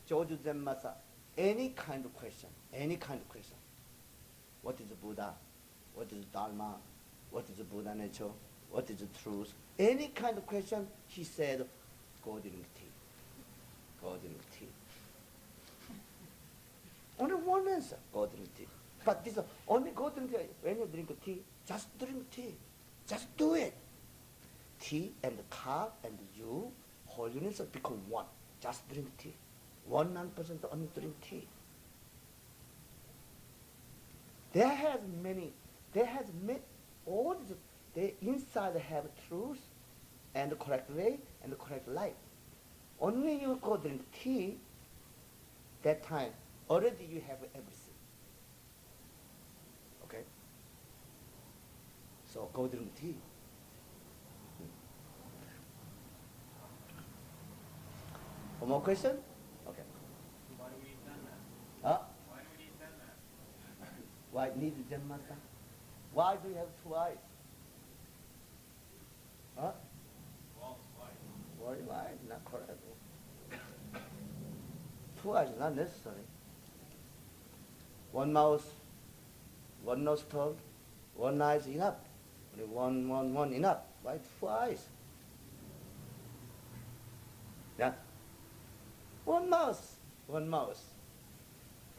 Joju Zen Master, any kind of question. What is Buddha? What is Dharma? What is Buddha nature? What is the truth? Any kind of question, he said, go drink tea. Go drink tea. Only one answer, go drink tea. But this only go drink tea. When you drink tea, just drink tea. Just do it. Tea and the cup and you, holiness become one. Just drink tea. 100% only drink tea. All they inside have truth and the correct way and the correct life. Only you go drink tea, that time, already you have everything. Okay? So go drink tea. One more question? Okay. Why do we need Zen then? Huh? Why do we need Zen then? Why need Zen Master? Why do you have two eyes? Huh? Well, why? Why? Not correct. Two eyes is not necessary. One mouth, one nose tongue, one eye is enough. Only one enough. Why two eyes? Yeah. One mouse.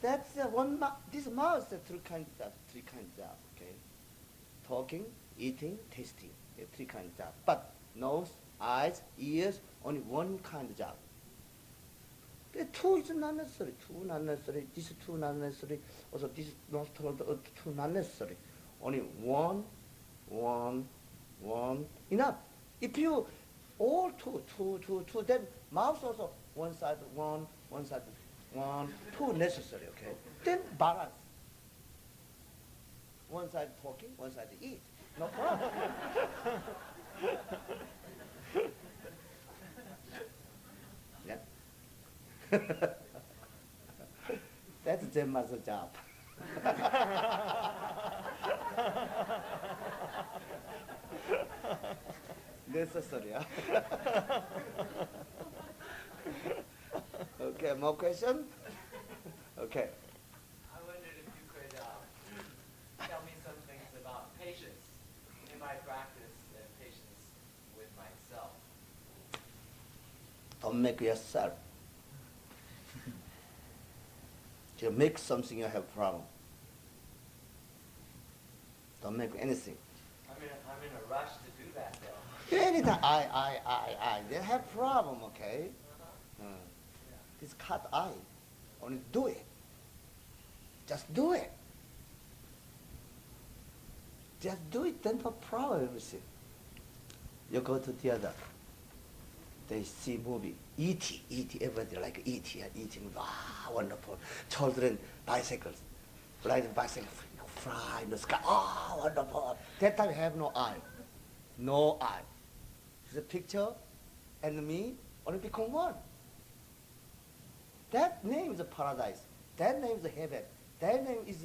That's one mouth. This mouth is three kinds of job, okay? Talking, eating, tasting. Three kinds of job. But nose, eyes, ears, only one kind of job. The two is not necessary. Two not necessary. This two not necessary. Also this nostril, two not necessary. Only one, enough. If you all two, then mouth also one side, one side, two necessary, okay? Then balance. One side talking, one side eat. No problem. Yeah. That's Zen Master's job. Necessary, huh? Okay, more question? Okay. I wondered if you could tell me some things about patience in my practice and patience with myself. Don't make yourself. You make something, you have problem. Don't make anything. I'm in a rush to do that though. Anytime, they have problem, okay? This cut eye, only do it. Just do it. Just do it, then no problem, everything. You go to theater, they see movie, E.T., everybody like E.T., eating, wow, wonderful. Children, bicycles, riding bicycle, fly in the sky, oh, wonderful. That time have no eye. No eye. The picture and me only become one. That name is a paradise. That name is a heaven. That name is,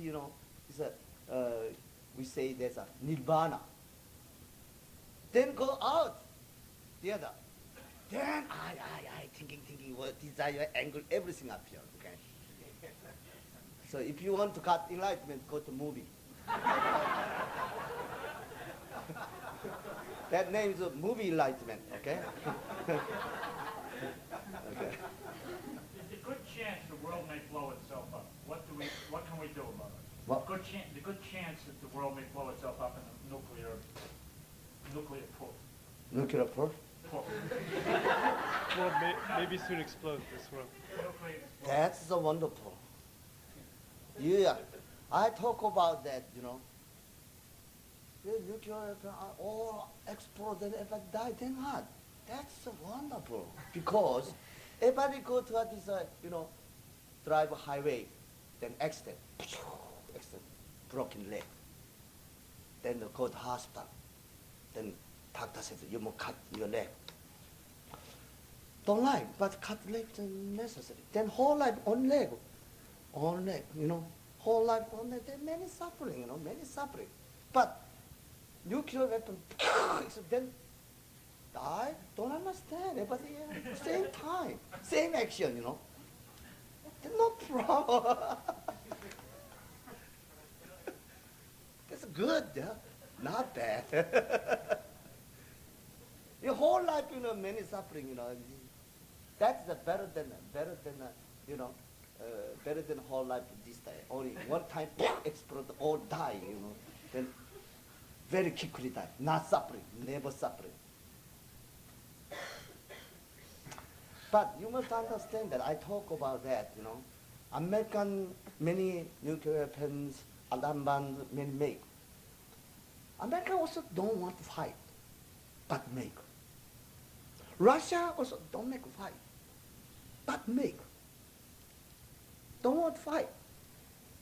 we say there's a nirvana. Then go out, the other. Then I thinking, what desire, anger, everything appear, okay? So if you want to get enlightenment, go to movie. That name is a movie enlightenment, okay? Okay. There's a good chance the world may blow itself up. What can we do about it? What? The good chance that the world may blow itself up in a nuclear proof. Nuclear proof? Proof. world maybe soon explode. This world. That's so wonderful. Yeah, I talk about that, you know. The nuclear weapon are all exploded, everybody died, then what? That's so wonderful. Because everybody go to this, you know, drive a highway, then accident, accident, broken leg. Then they go to hospital. Then doctor says, you must cut your leg. Don't like, but cut leg is necessary. Then whole life on leg, you know, whole life on leg. There's many suffering, you know, many suffering. But nuclear weapon, then die. Don't understand. Everybody same time, same action, you know. There's no problem. That's good, yeah? Not bad. Your whole life, you know, many suffering, you know. That's the better than you know, better than whole life this time. Only one time explode, all die, you know. Then very quickly die. Not suffering, never suffering. But you must understand that I talk about that, you know. American, many nuclear weapons, alarm bombs, many make. America also don't want to fight, but make. Russia also don't make a fight, but make. Don't want to fight.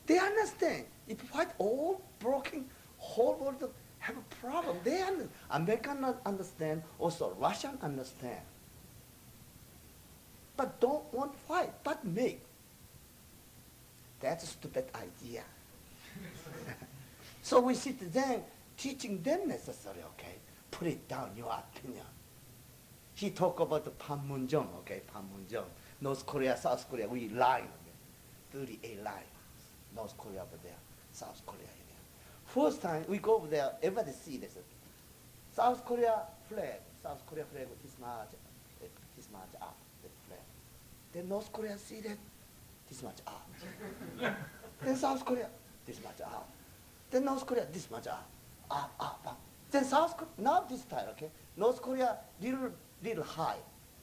They understand. If fight all broken, whole world have a problem. They understand. American not understand, also Russian understand. But don't want to fight, but make. That's a stupid idea. So we sit there teaching them necessary, okay? Put it down, your opinion. He talk about the Panmunjom, okay, Panmunjom. North Korea, South Korea, we line, okay? 38 lines. North Korea over there, South Korea here. First time we go over there, everybody see this. South Korea flag this much up, the flag. Then North Korea see that, this much up. Then South Korea, this much up. Then North Korea, this much up. Up. Then South Korea, now this time, okay? North Korea, little high.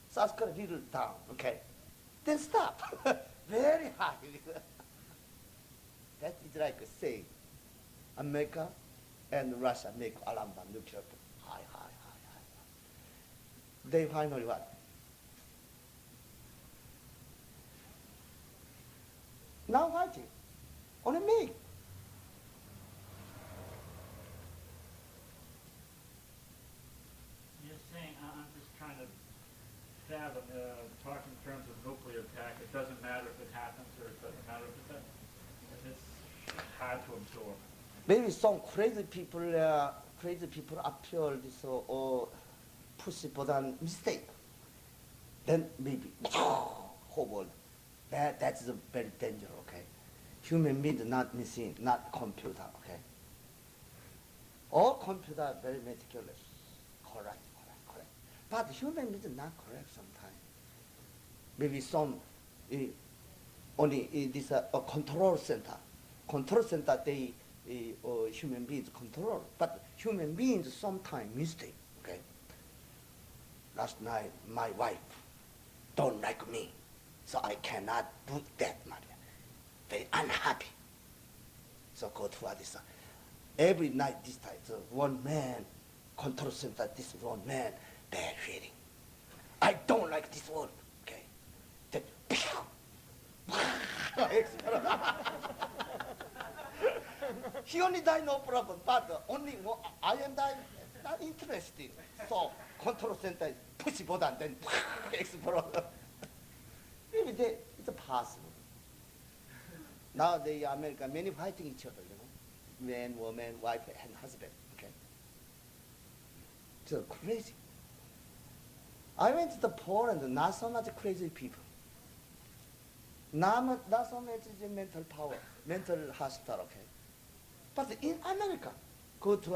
South Korea, little down, okay? Then stop. Very high. That is like saying America and Russia make alarm bomb nuclear high. They finally what? Now fighting. Only me. You're saying, I'm just trying to fathom, talk in terms of nuclear attack. It doesn't matter if it happens or it doesn't matter if it doesn't. It's hard to absorb. Maybe some crazy people appear this push보단 mistake. Then maybe whole world. That's a very dangerous, okay? Human being not machine, not computer, okay? All computer are very meticulous. Correct. But human being is not correct sometimes. Maybe some only this a control center. Control center they human beings control, but human beings sometimes mistake. Okay. Last night my wife don't like me, so I cannot put that money. Very unhappy. So go to this. Every night this time, so one man control center. This one man bad feeling. I don't like this one. Okay. Then, he only died no problem, but only one, I am died not interested. So control center push button then explode. Maybe it's possible. Now the American many fighting each other, you know, man, woman, wife, and husband. Okay. So crazy. I went to the Poland, not so much crazy people. Not so much mental power, mental hospital, okay. But in America, go to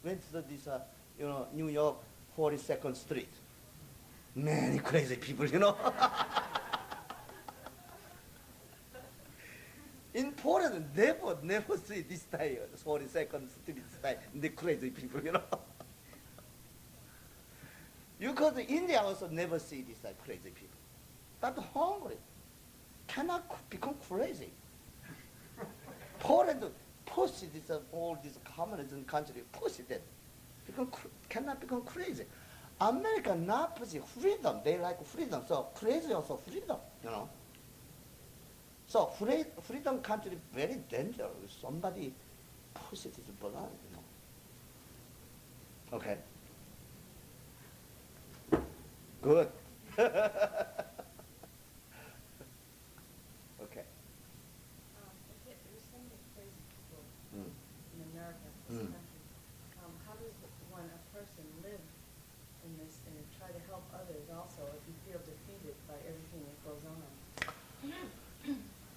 went to this New York 42nd Street. Many crazy people, you know. In Poland, never see this style, 42nd Street style, the crazy people, you know. You Because India also never see these crazy people. But Hungary cannot become crazy. Poland push this, all these communism country, push them. Cannot become crazy. America not push freedom. They like freedom. So crazy also freedom, you know. So freedom country very dangerous. Somebody pushes this balloon, you know. Okay. Good. Okay. If you're saying that crazy people Mm. in America, this Mm. country, how does a person live in this and try to help others also if you feel defeated by everything that goes on?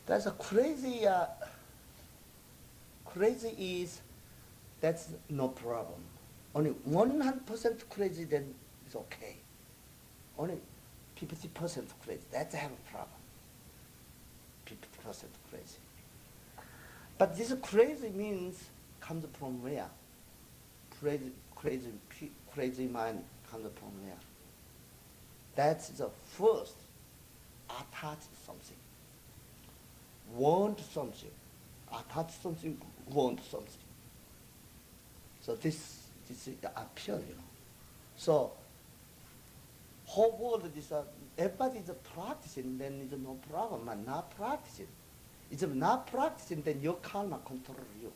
That's a crazy. Crazy is that's no problem. Only 100% crazy, then it's okay. Only 50% crazy, that's have a problem. 50% crazy. But this crazy means comes from where? Crazy mind comes from where? That's the first. Attach something. Want something. Attach something, want something. So this is the appeal, you know. So whole world is everybody is practicing, then it's no problem. But not practicing. It's not practicing, then your karma control you.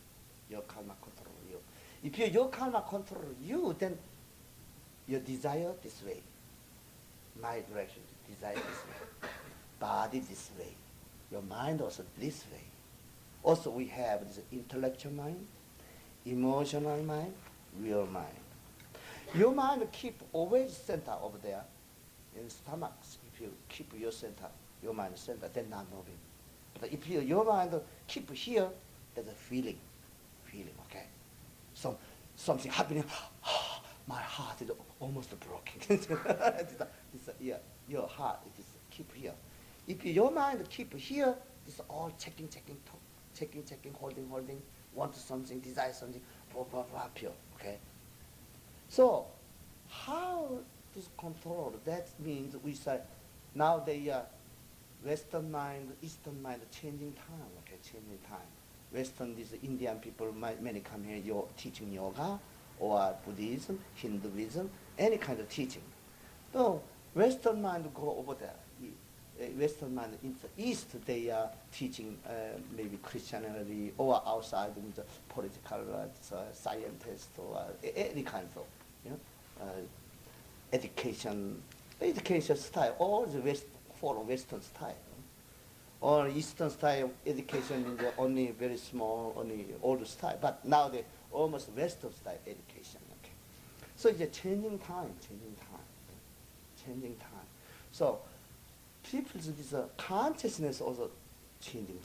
Your karma control you. If your karma control you, then your desire this way. My direction, desire this way. Body this way. Your mind also this way. Also we have this intellectual mind, emotional mind, real mind. Your mind keep always center over there in stomach. If you keep your center, your mind center, then not moving. But if your mind keep here, there's a feeling, okay? Something happening, my heart is almost broken. Your heart is keep here. If your mind keep here, it's all checking, holding, want something, desire something, pure, okay? So, how this control? That means we say, now the Western mind, Eastern mind, changing time, okay, changing time. Western, these Indian people, many come here, you're teaching yoga, or Buddhism, Hinduism, any kind of teaching. So, Western mind go over there. Western mind in the East, they are teaching maybe Christianity or outside with the political scientist or any kind of, you know, education style. All the West follow Western style, or Eastern style education is only very small, only old style. But now they almost Western style education. Okay, so it's a changing time. So people's this consciousness also changing.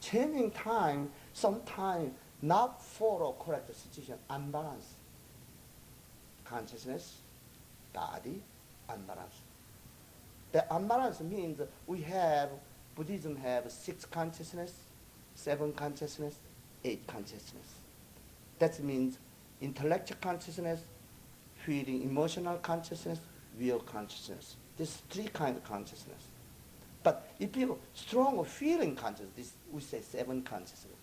Changing time, sometimes not follow correct situation, unbalanced. Consciousness, body, unbalanced. The unbalance means Buddhism have 6 consciousness, 7 consciousness, 8 consciousness. That means intellectual consciousness, feeling, emotional consciousness, real consciousness. There's 3 kinds of consciousness. But if you strong feeling consciousness, we say 7 consciousness.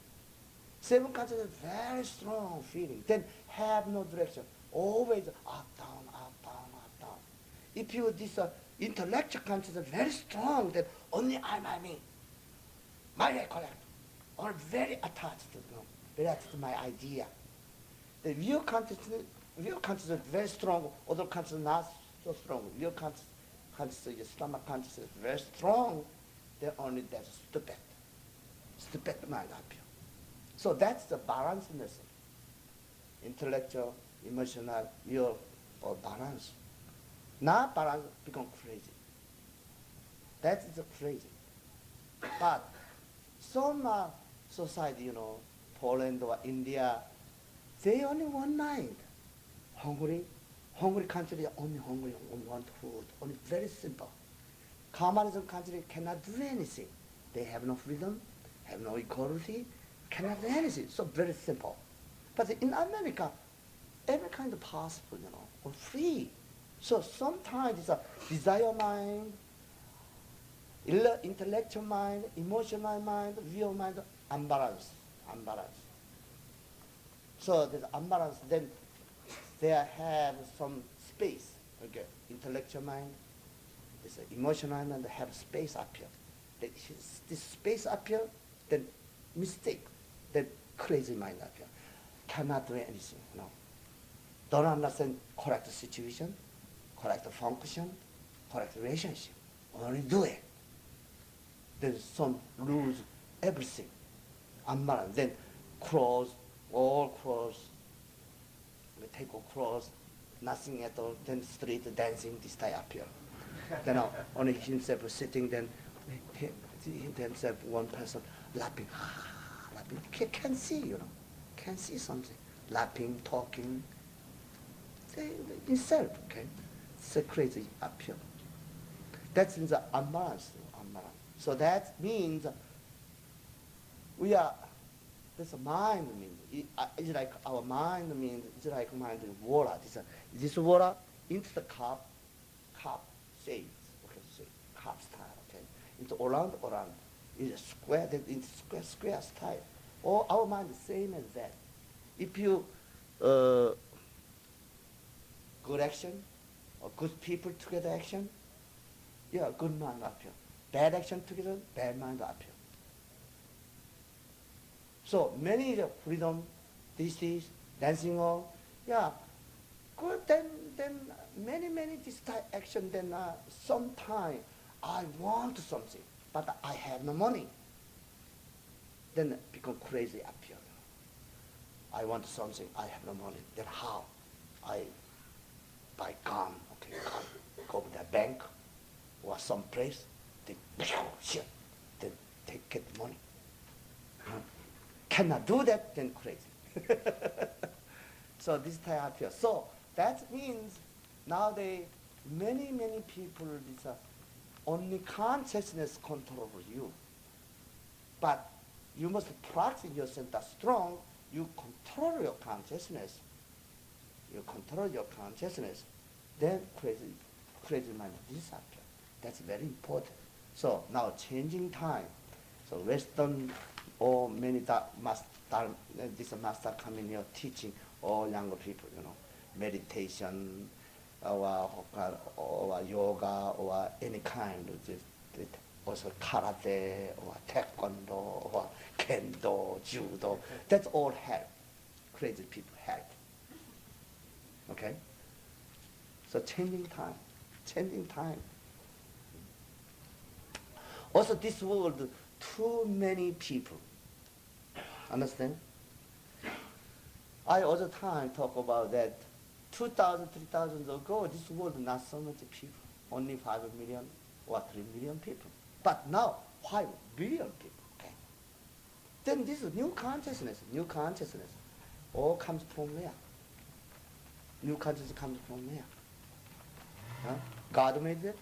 7 consciousness, very strong feeling. Then have no direction. Always up, down. If you this intellectual consciousness very strong, then only I, me, my recollect, or very attached to them, very attached to my idea. The real consciousness very strong, other consciousness not so strong. Real consciousness, your stomach consciousness very strong, then only that's stupid mind up here. So that's the balancedness. Intellectual, emotional, real, or balance. Not balance, become crazy. That is crazy. But some society, Poland or India, they only one mind. Hungry country only hungry, only want food, only very simple. Communism country cannot do anything. They have no freedom, have no equality, cannot do anything. So very simple. But in America, every kind of possible, or free. So sometimes it's a desire mind, intellectual mind, emotional mind, real mind, unbalanced. So there's unbalance, then they have some space. Okay, intellectual mind, this emotional mind have space up here. This space up here, then mistake, then crazy mind up here. Cannot do anything, no. Don't understand correct situation, correct function, correct relationship. Only do it. Then some lose everything. Unbalance. Then all cross. We take a cross, nothing at all. Then street dancing, this type up here. Then only himself sitting. Then himself one person laughing, laughing. Can see, can see something, laughing, talking. Himself, okay. It's crazy up here. That's in the unbalance. So that means we are. That's a mind means. It's like our mind means. It's like mind in water. This water into the cup shapes. Okay, shape, cup style. Okay, it's around. It's a square. Then it's square style. All our mind is same as that. If you good action or good people together action, yeah, good mind up here. Bad action together, bad mind up here. So many freedom, these days, dancing hall, yeah, good. Then many this type action. Then sometime I want something, but I have no money. Then become crazy up here. I want something, I have no money. Then how? I buy gun, okay, gun. Go to the bank or some place, then then get money. Cannot do that, then crazy. So this type up here. So that means nowadays many people this only consciousness control you. But you must practice yourself that strong. You control your consciousness. Then crazy mind disappear. That's very important. So now changing time. So Western or many this master coming here teaching all younger people, meditation or yoga or any kind of this, also karate or taekwondo or kendo, judo. That's all help. Crazy people help. Okay? So changing time. Also this world, too many people. Understand? I all the time talk about that 2,000, 3,000 ago, this world not so much people. Only 5 million or 3 million people. But now 5 billion people. Okay? Then this new consciousness, all comes from where? New consciousness comes from where? Huh? God made it?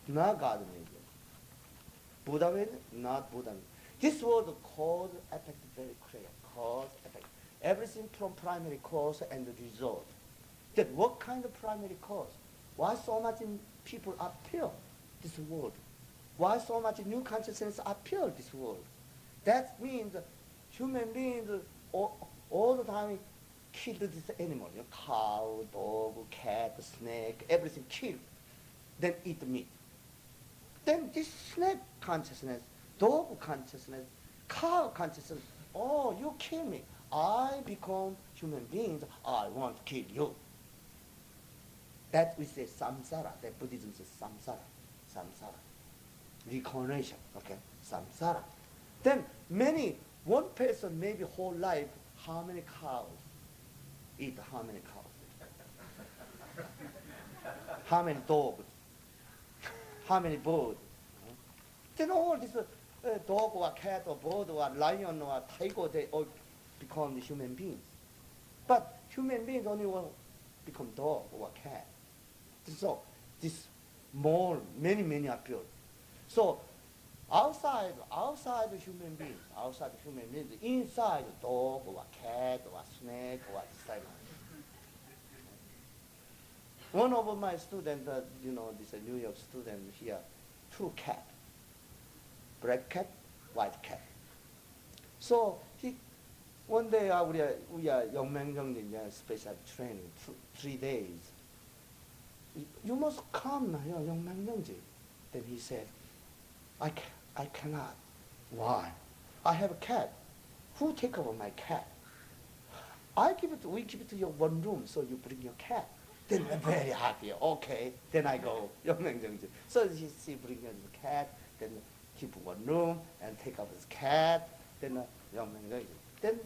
Not God made it. Buddha made it? Not Buddha made it. This word cause, effect is very clear. Cause, effect. Everything from primary cause and the result. That what kind of primary cause? Why so much people appear this world? Why so much new consciousness appear this world? That means human beings all the time kill this animal. Cow, dog, cat, snake, everything kill. Then eat meat. Then this snake consciousness, dog consciousness, cow consciousness, oh, you kill me. I become human beings, I want to kill you. That we say samsara, that Buddhism says samsara. Reincarnation, okay, samsara. Then one person maybe whole life, how many cows? Eat how many cows? How many dogs? How many birds? Then all this dog or cat or bird or lion or tiger, they all become human beings. But human beings only will become dog or cat. So this many appear. So outside human beings, inside dog or cat or snake or this type. One of my students, this New York student here, 2 cat, black cat, white cat. So one day we are Yong special training, 3 days. You must come here, Yong. Then he said, I cannot. Why? I have a cat. Who take over my cat? We give it to your one room, so you bring your cat. Then I'm very happy. Okay, then I go. So she bring the cat, then keep one room and take over his cat. Then then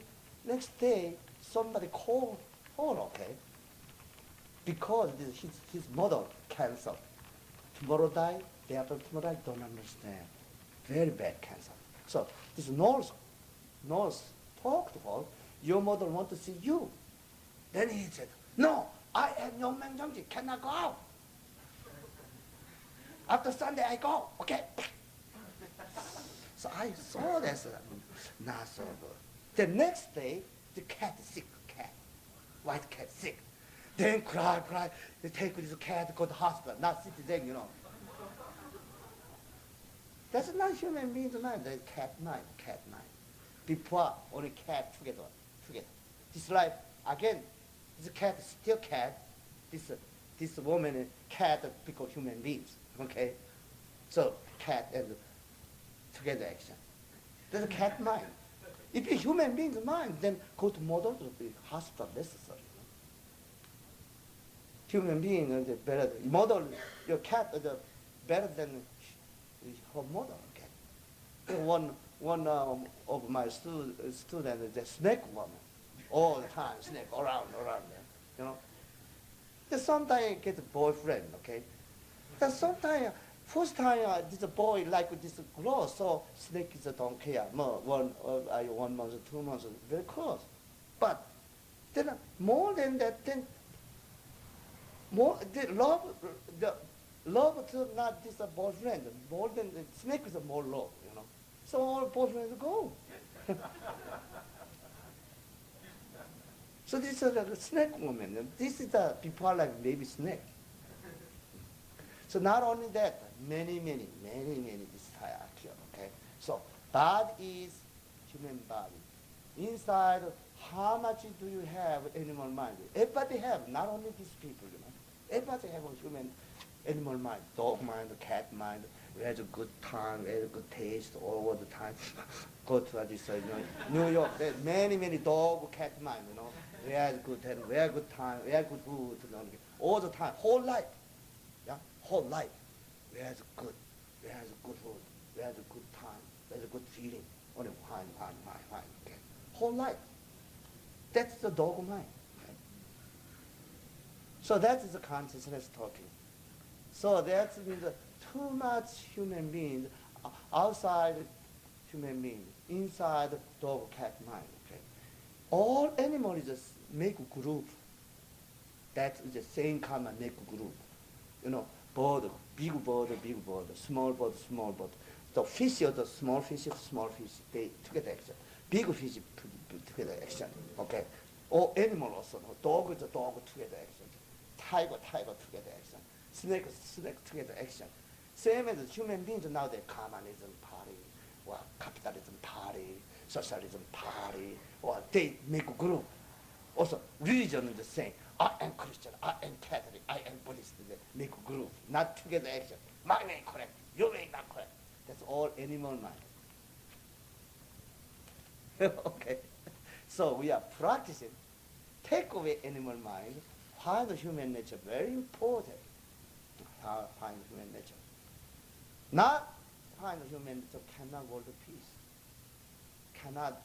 next day somebody called her, okay, because his mother cancer. Tomorrow die, day after tomorrow I don't understand. Very bad cancer. So this nurse talked to her. Your mother want to see you. Then he said, no, I am Yong, cannot go out. After Sunday I go, okay. So I saw that's not so good. The next day, the cat is sick, white cat sick. Then cry, they take this cat, go to hospital, not citizen, That's not human being's mind, that's cat mind. Before, only cat together. This life, again, this cat is still cat. This woman and cat become human beings, okay? So, cat and together action. That's a cat mind. If a human being's mind, then go to model to the hospital necessary. Human being is better, model, your cat is better than her mother, okay? One of my students is a snake woman. All the time, snake around there, Then sometimes get a boyfriend, okay? Then sometimes, first time this boy like this girl, so snake is don't care. More 1 month, 2 months, very close. But then more than that, then more the love to not this boyfriend. More than the snake is more love, So all boyfriends go. So this is a snake woman. This is a people like baby snake. So not only that, many this hierarchy, okay? So body is human body. Inside, how much do you have animal mind? Everybody have, not only these people, Everybody have a human animal mind, dog mind, cat mind. We have a good time, we have a good taste all the time. Go to this, New York, there's many dog, cat mind, We have good time, we have good time, we have good food, all the time, whole life. Yeah, whole life. We have good food, we have a good time, we have a good feeling. Only fine, okay. Whole life. That's the dog mind. Okay? So that is the consciousness talking. So that means too much human beings outside human beings, inside dog, cat mind. Okay? All animals just make a group. That is the same kind of make a group. Bird, big bird, small bird. The fish or the small fish, they together action. Big fish together action. Okay. Or animal also. Dog is a dog together action. Tiger together action. Snake together action. Same as human beings now, they communism party, or capitalism party, socialism party, or they make a group. Also, religion is the same. I am Christian, I am Catholic, I am Buddhist. They make a group, not together action. My way correct, your way not correct. That's all animal mind. Okay. So we are practicing. Take away animal mind, find the human nature very important. Find human nature. Not find human nature cannot world peace. Cannot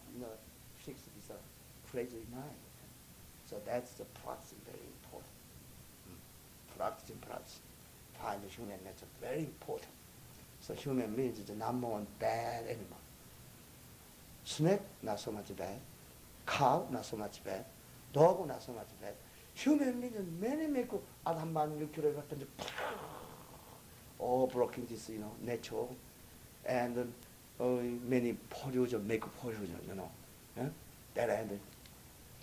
fix this crazy mind. So that's the practice very important. Practice. Find the human nature very important. So human beings is the number one bad animal. Snake, not so much bad. Cow, not so much bad. Dog, not so much bad. Human beings, many make all blocking this, nature. And many pollution, make pollution, That and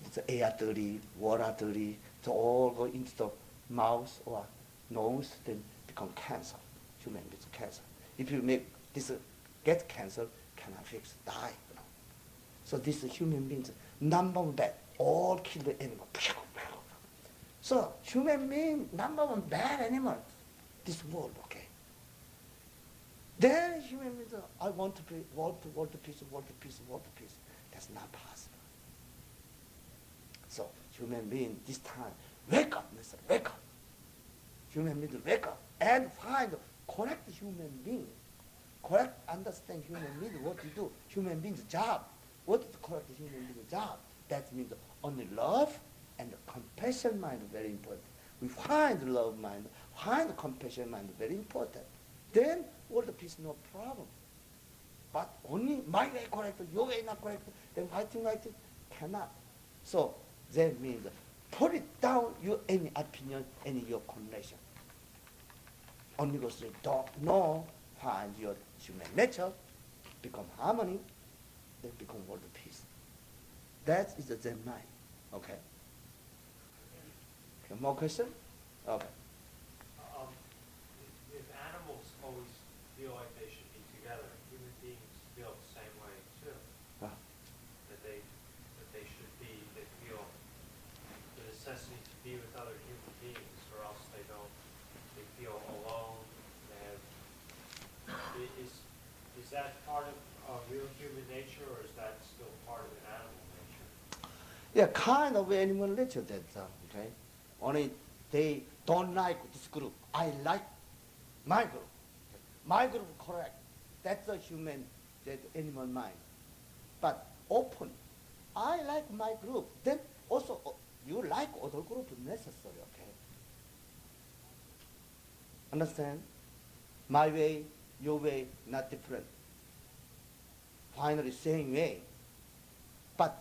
it's air dirty, water dirty, to all go into the mouth or nose, then become cancer. Human beings cancer. If you make this get cancer, cannot fix, die. So this human beings number one bad, all kill the animal. So human being number one bad animal, this world, okay. Then human beings, I want to be world peace, world peace, world peace. That's not possible. So human being this time, wake up, Mister, wake up. Human beings wake up and find correct human being. Correct understand human being, what to do. Human being's job. What is the correct human being's job? That means only love and compassion mind very important. We find love mind, find compassion mind very important. Then world peace no problem. But only my way correct, your way not correct, then fighting cannot. So that means put it down your any opinion, any your connection. Only because you don't know, find your human nature, become harmony, then become world peace. That is the Zen mind. Okay? Okay, more question? Okay. If animals always feel like they should be together, human beings feel the same way too. That they should be, they feel the necessity to be with other human beings, or else they feel alone. Is that part of real human nature, or is that still part of an animal nature? Yeah, kind of animal nature that, okay? Only they don't like this group. I like my group. My group correct. That's the human, that animal mind. But open. I like my group. Then also you like other group necessary, okay? Understand? My way, your way, not different. Finally, same way. But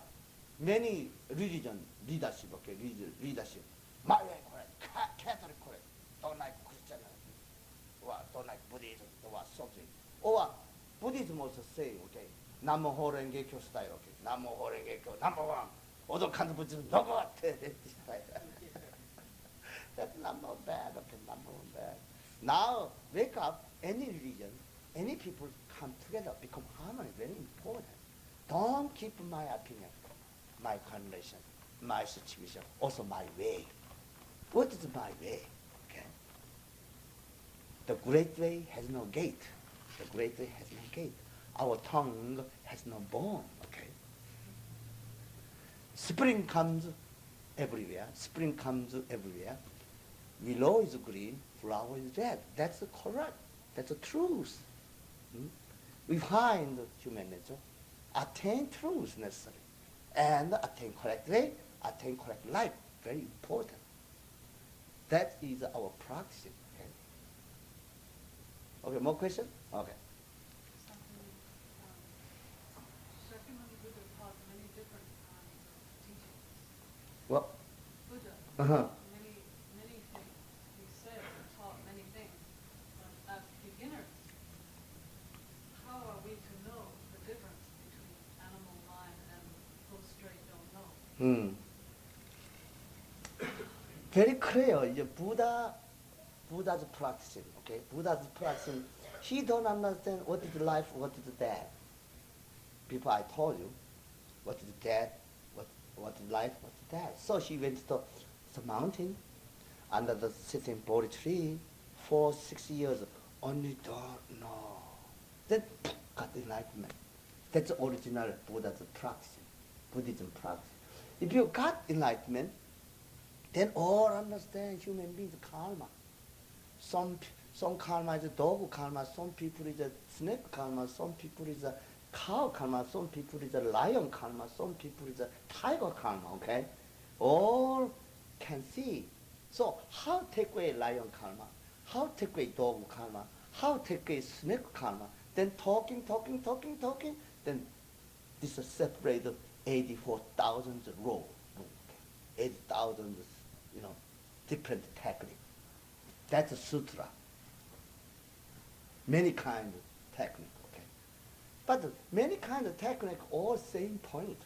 many religion, leadership, okay, leadership. My way correct, Catholic correct, don't like Christianity, or don't like Buddhism, or something. Or Buddhism also saying, okay, Namo Horengekyo style, okay, Namo Horengekyo, number one. Other kind of Buddhism, number one. That's number bad, okay, number one bad. Now, wake up, any religion, any people come together, become harmony, very important. Don't keep my opinion, my condition, my situation, also my way. What is my way? Okay. The great way has no gate. The great way has no gate. Our tongue has no bone. Okay. Spring comes everywhere. Spring comes everywhere. Willow is green, flower is red. That's correct. That's the truth. We find human nature, attain truth necessary, and attain correct way, attain correct life. Very important. That is our practice. Okay. Okay. More question? Okay. Shakyamuni Buddha taught many different kinds of teachings. Well. Buddha. Many things. He said and taught many things. But as beginners, how are we to know the difference between animal mind and go straight don't know? Very clear. Buddha's practicing. Okay, Buddha's practicing. He don't understand what is life, what is death. Before I told you, what is death, what is life, what is death. So he went to the mountain, under the sitting Bodhi tree, for 6 years. Only don't know. Then got enlightenment. That's the original Buddha's practice, Buddhism practice. If you got enlightenment, then all understand human beings karma. Some karma is a dog karma, some people is a snake karma, some people is a cow karma, some people is a lion karma, some people is a tiger karma, okay? All can see. So how take away lion karma? How take away dog karma? How take away snake karma? Then talking, then this is separated 84,000 row, 80,000, different technique. That's a sutra. Many kind of technique, okay? But many kind of technique, all same point.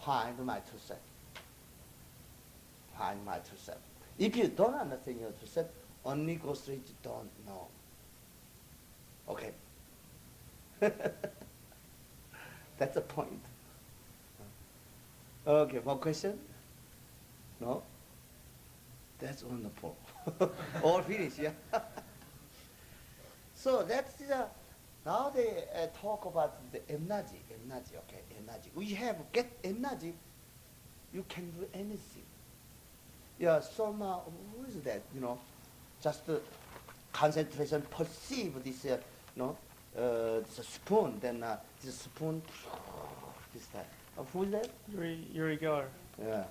Find my true self. Find my true self. If you don't understand your yourself, only go straight to don't know. Okay. That's the point. Okay, more question? No? That's wonderful. All finished, yeah? So that's now they talk about the energy, okay, energy. We have get energy, you can do anything. Yeah, some, who is that, just concentration, perceive this, this spoon, then this spoon, this time. Who is that? Yuri Geller. Yeah.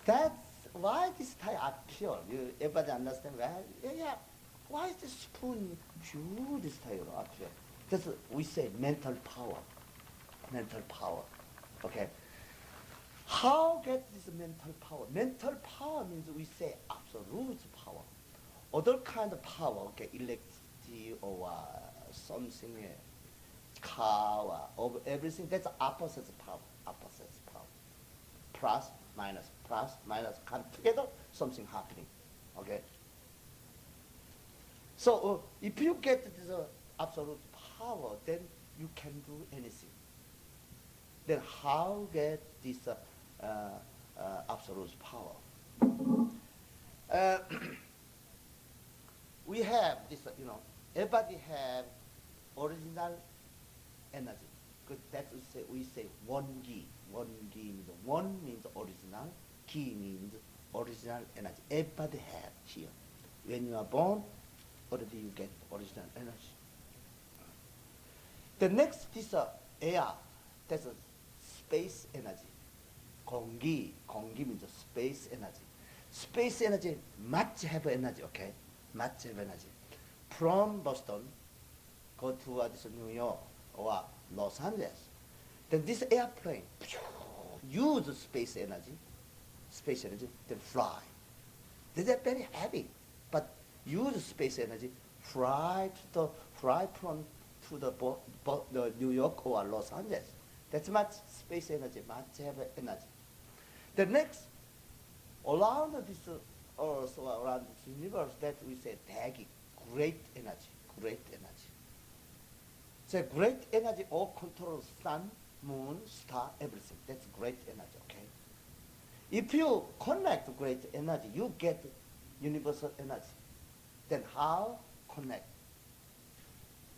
That's why this type appeal. You everybody understand? Well, yeah. Why is the spoon do this type of appeal? That's we say mental power. Mental power. Okay. How get this mental power? Mental power means we say absolute power. Other kind of power, okay, electricity or something, car or everything. That's opposite power. Opposite power. Plus, minus, come together, something happening. Okay? So if you get this absolute power, then you can do anything. Then how get this absolute power? We have this, everybody have original energy. Because that's we say one gi. One gi means one means original, ki means original energy. Everybody have here. When you are born, already you get original energy. The next is air. That's a space energy. Kongi means space energy. Space energy much have energy, okay? Much have energy. From Boston, go to this New York or Los Angeles. Then this airplane use space energy, then fly. They're very heavy, but use space energy, fly from to the New York or Los Angeles. That's much space energy, much have energy. The next, around this Earth or around this universe, that we say 대기, great energy. So great energy all controls sun, moon, star, everything. That's great energy, okay? If you connect great energy, you get universal energy. Then how connect?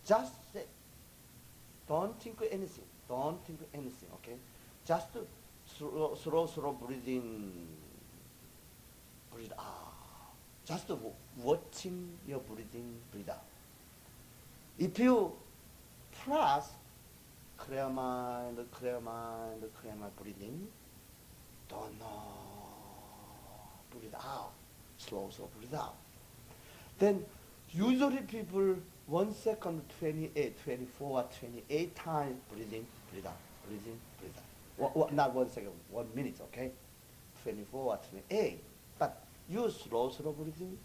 Just say, don't think anything, okay? Just slow breathe in, breathe out. Just watching your breathing, breathe out. If you plus clear mind, breathing, don't know, breathe out, slow breathe out. Then usually people 1 second, 28, 24, 28 times breathing, breathe out, breathing, breathe out. Not 1 second, 1 minute, okay? 24 or 28. But you slow breathing,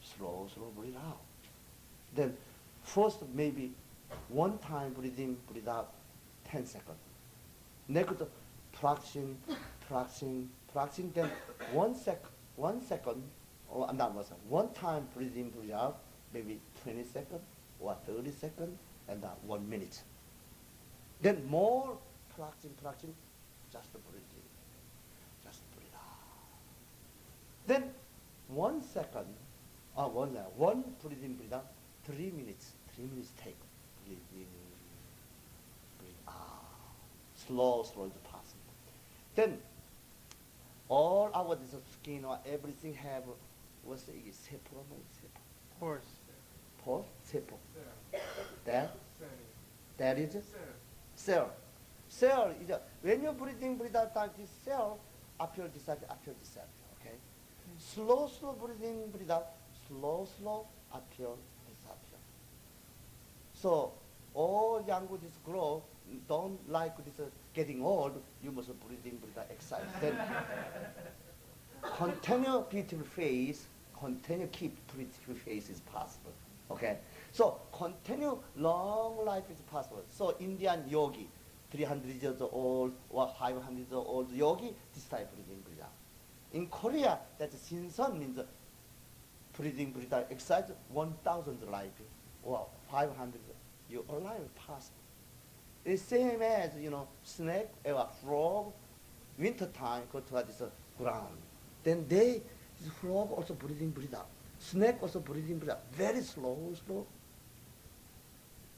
slow breathe out. Then first maybe 1 time breathing, breathe out, 10 seconds. Next, practicing, then 1 second, or not 1 second, 1 time breathing, breathe out, maybe 20 seconds or 30 seconds, and 1 minute. Then more practicing, just breathing, just breathe out. Then 1 second, 1 breathing, breathe out, 3 minutes take. Breathing, breathe out. Slow is possible. Then all our this skin or everything have what's the Pores. Pores? Sepo. That is cell. Cell is when you breathe out like this cell, appear disappear. Okay? Slow breathing, breathe out, slow appear, disappear. So all young this grow don't like this getting old, you must breathe in, breathe out, exercise. Then continue beautiful face, continue keep beautiful face is possible. Okay? So continue long life is possible. So Indian yogi, 300 years old or 500 years old yogi, this type of breathing, breathe out. In Korea, that Seung Sahn means breathing, breathe out, exercise 1,000 life or 500. You alive past. It's same as, snake or frog, winter time, go to this ground. Then this frog also breathing, breathe out. Snake also breathing, breathe out. Very slow, slow.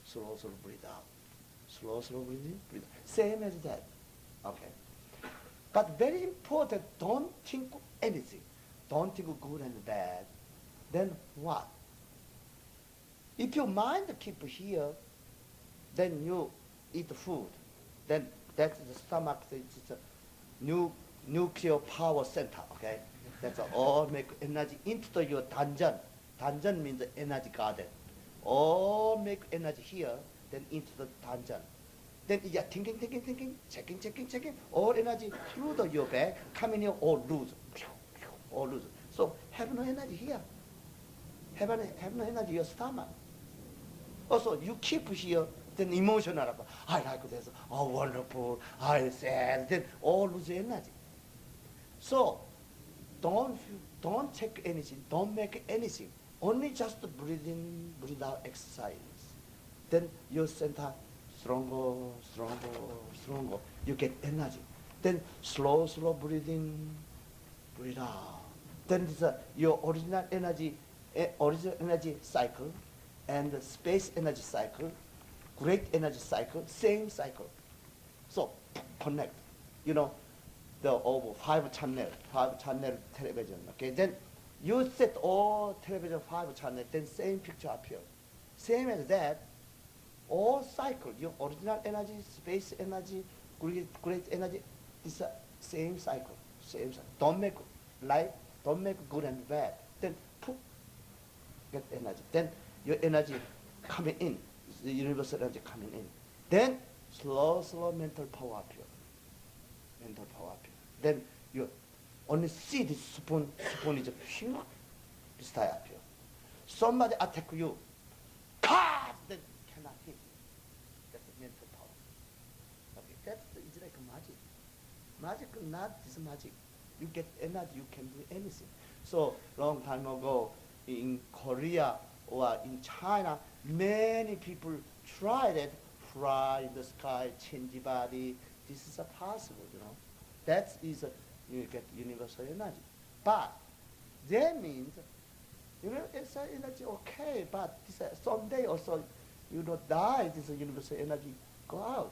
Slow, slow breathe out. Slow, slow breathing, breathe out. Same as that. Okay. But very important, don't think anything. Don't think good and bad. Then what? If your mind keep here, then you eat food. Then that's the stomach, it's a nuclear power center, okay? That's all make energy into your dungeon. Dungeon means energy garden. All make energy here, then into the dungeon. Then yeah, thinking, checking. All energy through your back, coming here, all lose. All lose. So have no energy here. Have no energy in your stomach. Also, you keep here, then emotional. I like this. Oh, wonderful. I sad. Then all lose energy. So don't check anything. Don't make anything. Only just breathe in, breathe out exercise. Then your center stronger. You get energy. Then slow breathe in, breathe out. Then your original energy cycle and the space energy cycle, great energy cycle, same cycle. So connect. The over 5 channel television. Okay, then you set all television 5 channel, then same picture appear. Same as that, all cycle, your original energy, space energy, great energy, is the same cycle. Same cycle. Don't make good and bad. Then poof, get energy. Then your energy coming in, the universal energy coming in. Then slow mental power appear. Then you only see this spoon is pure, this type appear. Somebody attack you, then cannot hit. That's the mental power. Okay, it's like magic. Magic, not this magic. You get energy, you can do anything. So long time ago in Korea or in China, many people tried it, fly in the sky, change the body. This is possible, That is you get universal energy. But that means universal energy okay, but this, someday also you don't die, this universal energy go out.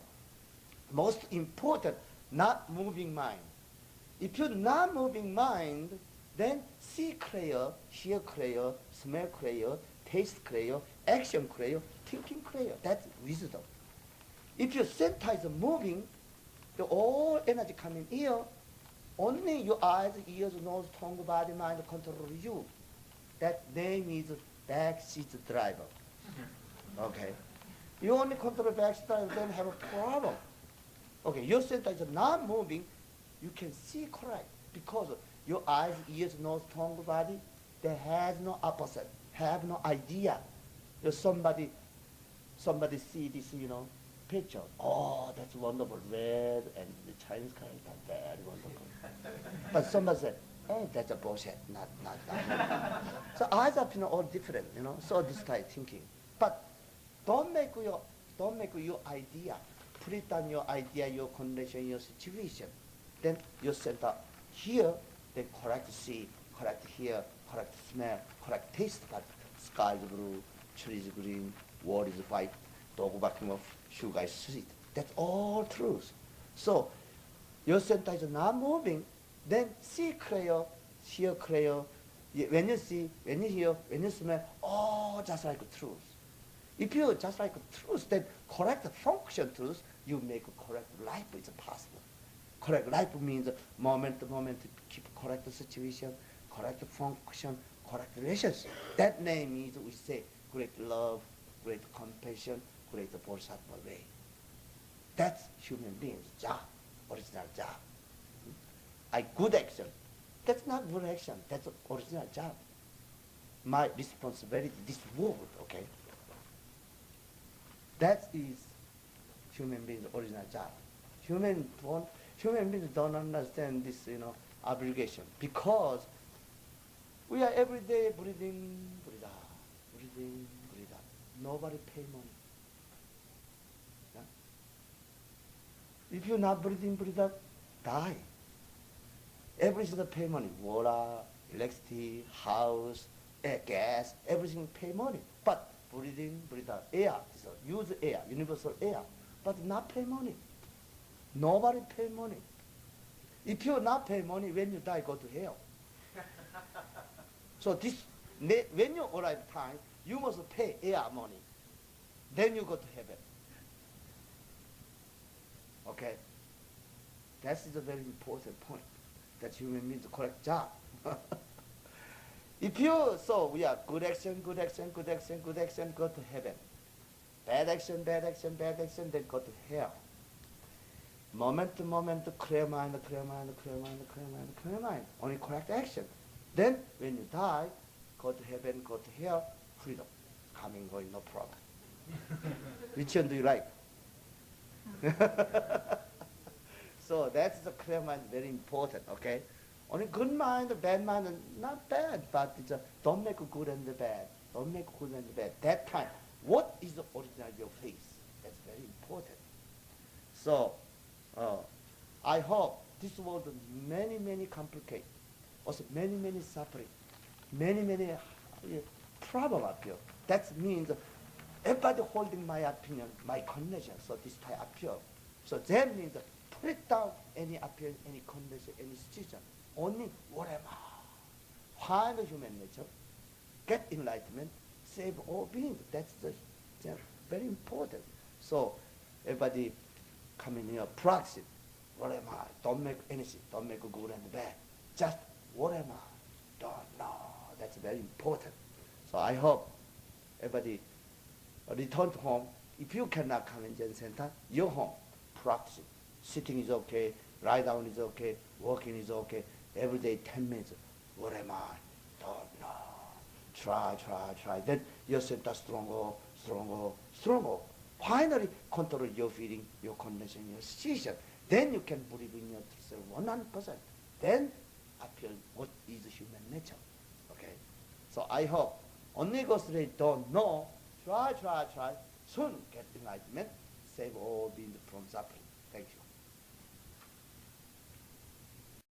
Most important, not moving mind. If you're not moving mind, then see clear, hear clear, smell clear, taste clear, action clear, thinking clear. That's wisdom. If your center is moving, the all energy coming here, only your eyes, ears, nose, tongue, body, mind control you. That name is backseat driver. Okay. You only control backseat driver, then have a problem. Okay, your center is not moving, you can see correct because your eyes, ears, nose, tongue, body, they have no opposite, have no idea. Somebody see this, picture. Oh, that's wonderful, red and the Chinese color, that's very wonderful. But somebody said, oh, that's a bullshit, not. So eyes are all different, so this type thinking. But don't make your idea. Put it on your idea, your condition, your situation. Then you center here, then correct see, correct hear, correct smell, correct taste. But sky is blue, tree is green, wall is white, dog barking off, sugar is sweet. That's all truth. So your center is not moving, then see clear, hear clear. When you see, when you hear, when you smell, oh, just like truth. If you just like truth, then correct function truth, you make correct life is possible. Correct life means moment to moment, keep correct situation, correct function, correct relationship. That name is, we say, great love, great compassion, great bodhisattva way. That's human being's job, original job. Good action. That's not good action, that's original job. My responsibility, this world, okay? That is human being's original job. Human beings don't understand this, obligation because we are every day breathing, breathe out, breathing, breathe out. Nobody pay money. Yeah? If you're not breathing, breathe out, die. Everything pay money. Water, electricity, house, gas, everything pay money. But breathing, breathe out, air, use air, universal air, but not pay money. Nobody pay money. If you not pay money, when you die, go to hell. So this, when you arrive time, you must pay air money. Then you go to heaven. Okay? That is a very important point. That human beings correct job. If you, so we are good action, good action, good action, good action, go to heaven. Bad action, bad action, bad action, then go to hell. Moment to moment, clear mind, clear mind, clear mind, clear mind, clear mind. Only correct action. Then, when you die, go to heaven, go to hell, freedom. Coming, going, no problem. Which one do you like? So that's the clear mind, very important, okay? Only good mind, bad mind, not bad, but it's don't make good and the bad. Don't make good and the bad. That time, what is the original your face? That's very important. So, I hope this world many, many complicate, also many, many suffering, many, many problem appear. That means everybody holding my opinion, my condition, so this type appear. So that means put down any opinion, any condition, any situation. Only what am I? Find the human nature, get enlightenment, save all beings. That's very important. So everybody come in here, practice. What am I? Don't make anything. Don't make good and bad. Just what am I? Don't know. That's very important. So I hope everybody return to home. If you cannot come in Zen Center, your home, practice. Sitting is okay, lie down is okay, walking is okay. Every day 10 minutes. What am I? Don't know. Try, try, try. Then your center stronger, stronger, stronger. Finally control your feeling, your condition, your situation. Then you can believe in yourself 100%. Then appear what is human nature. Okay? So I hope only those they don't know, try, try, try, soon get enlightenment, save all beings from suffering.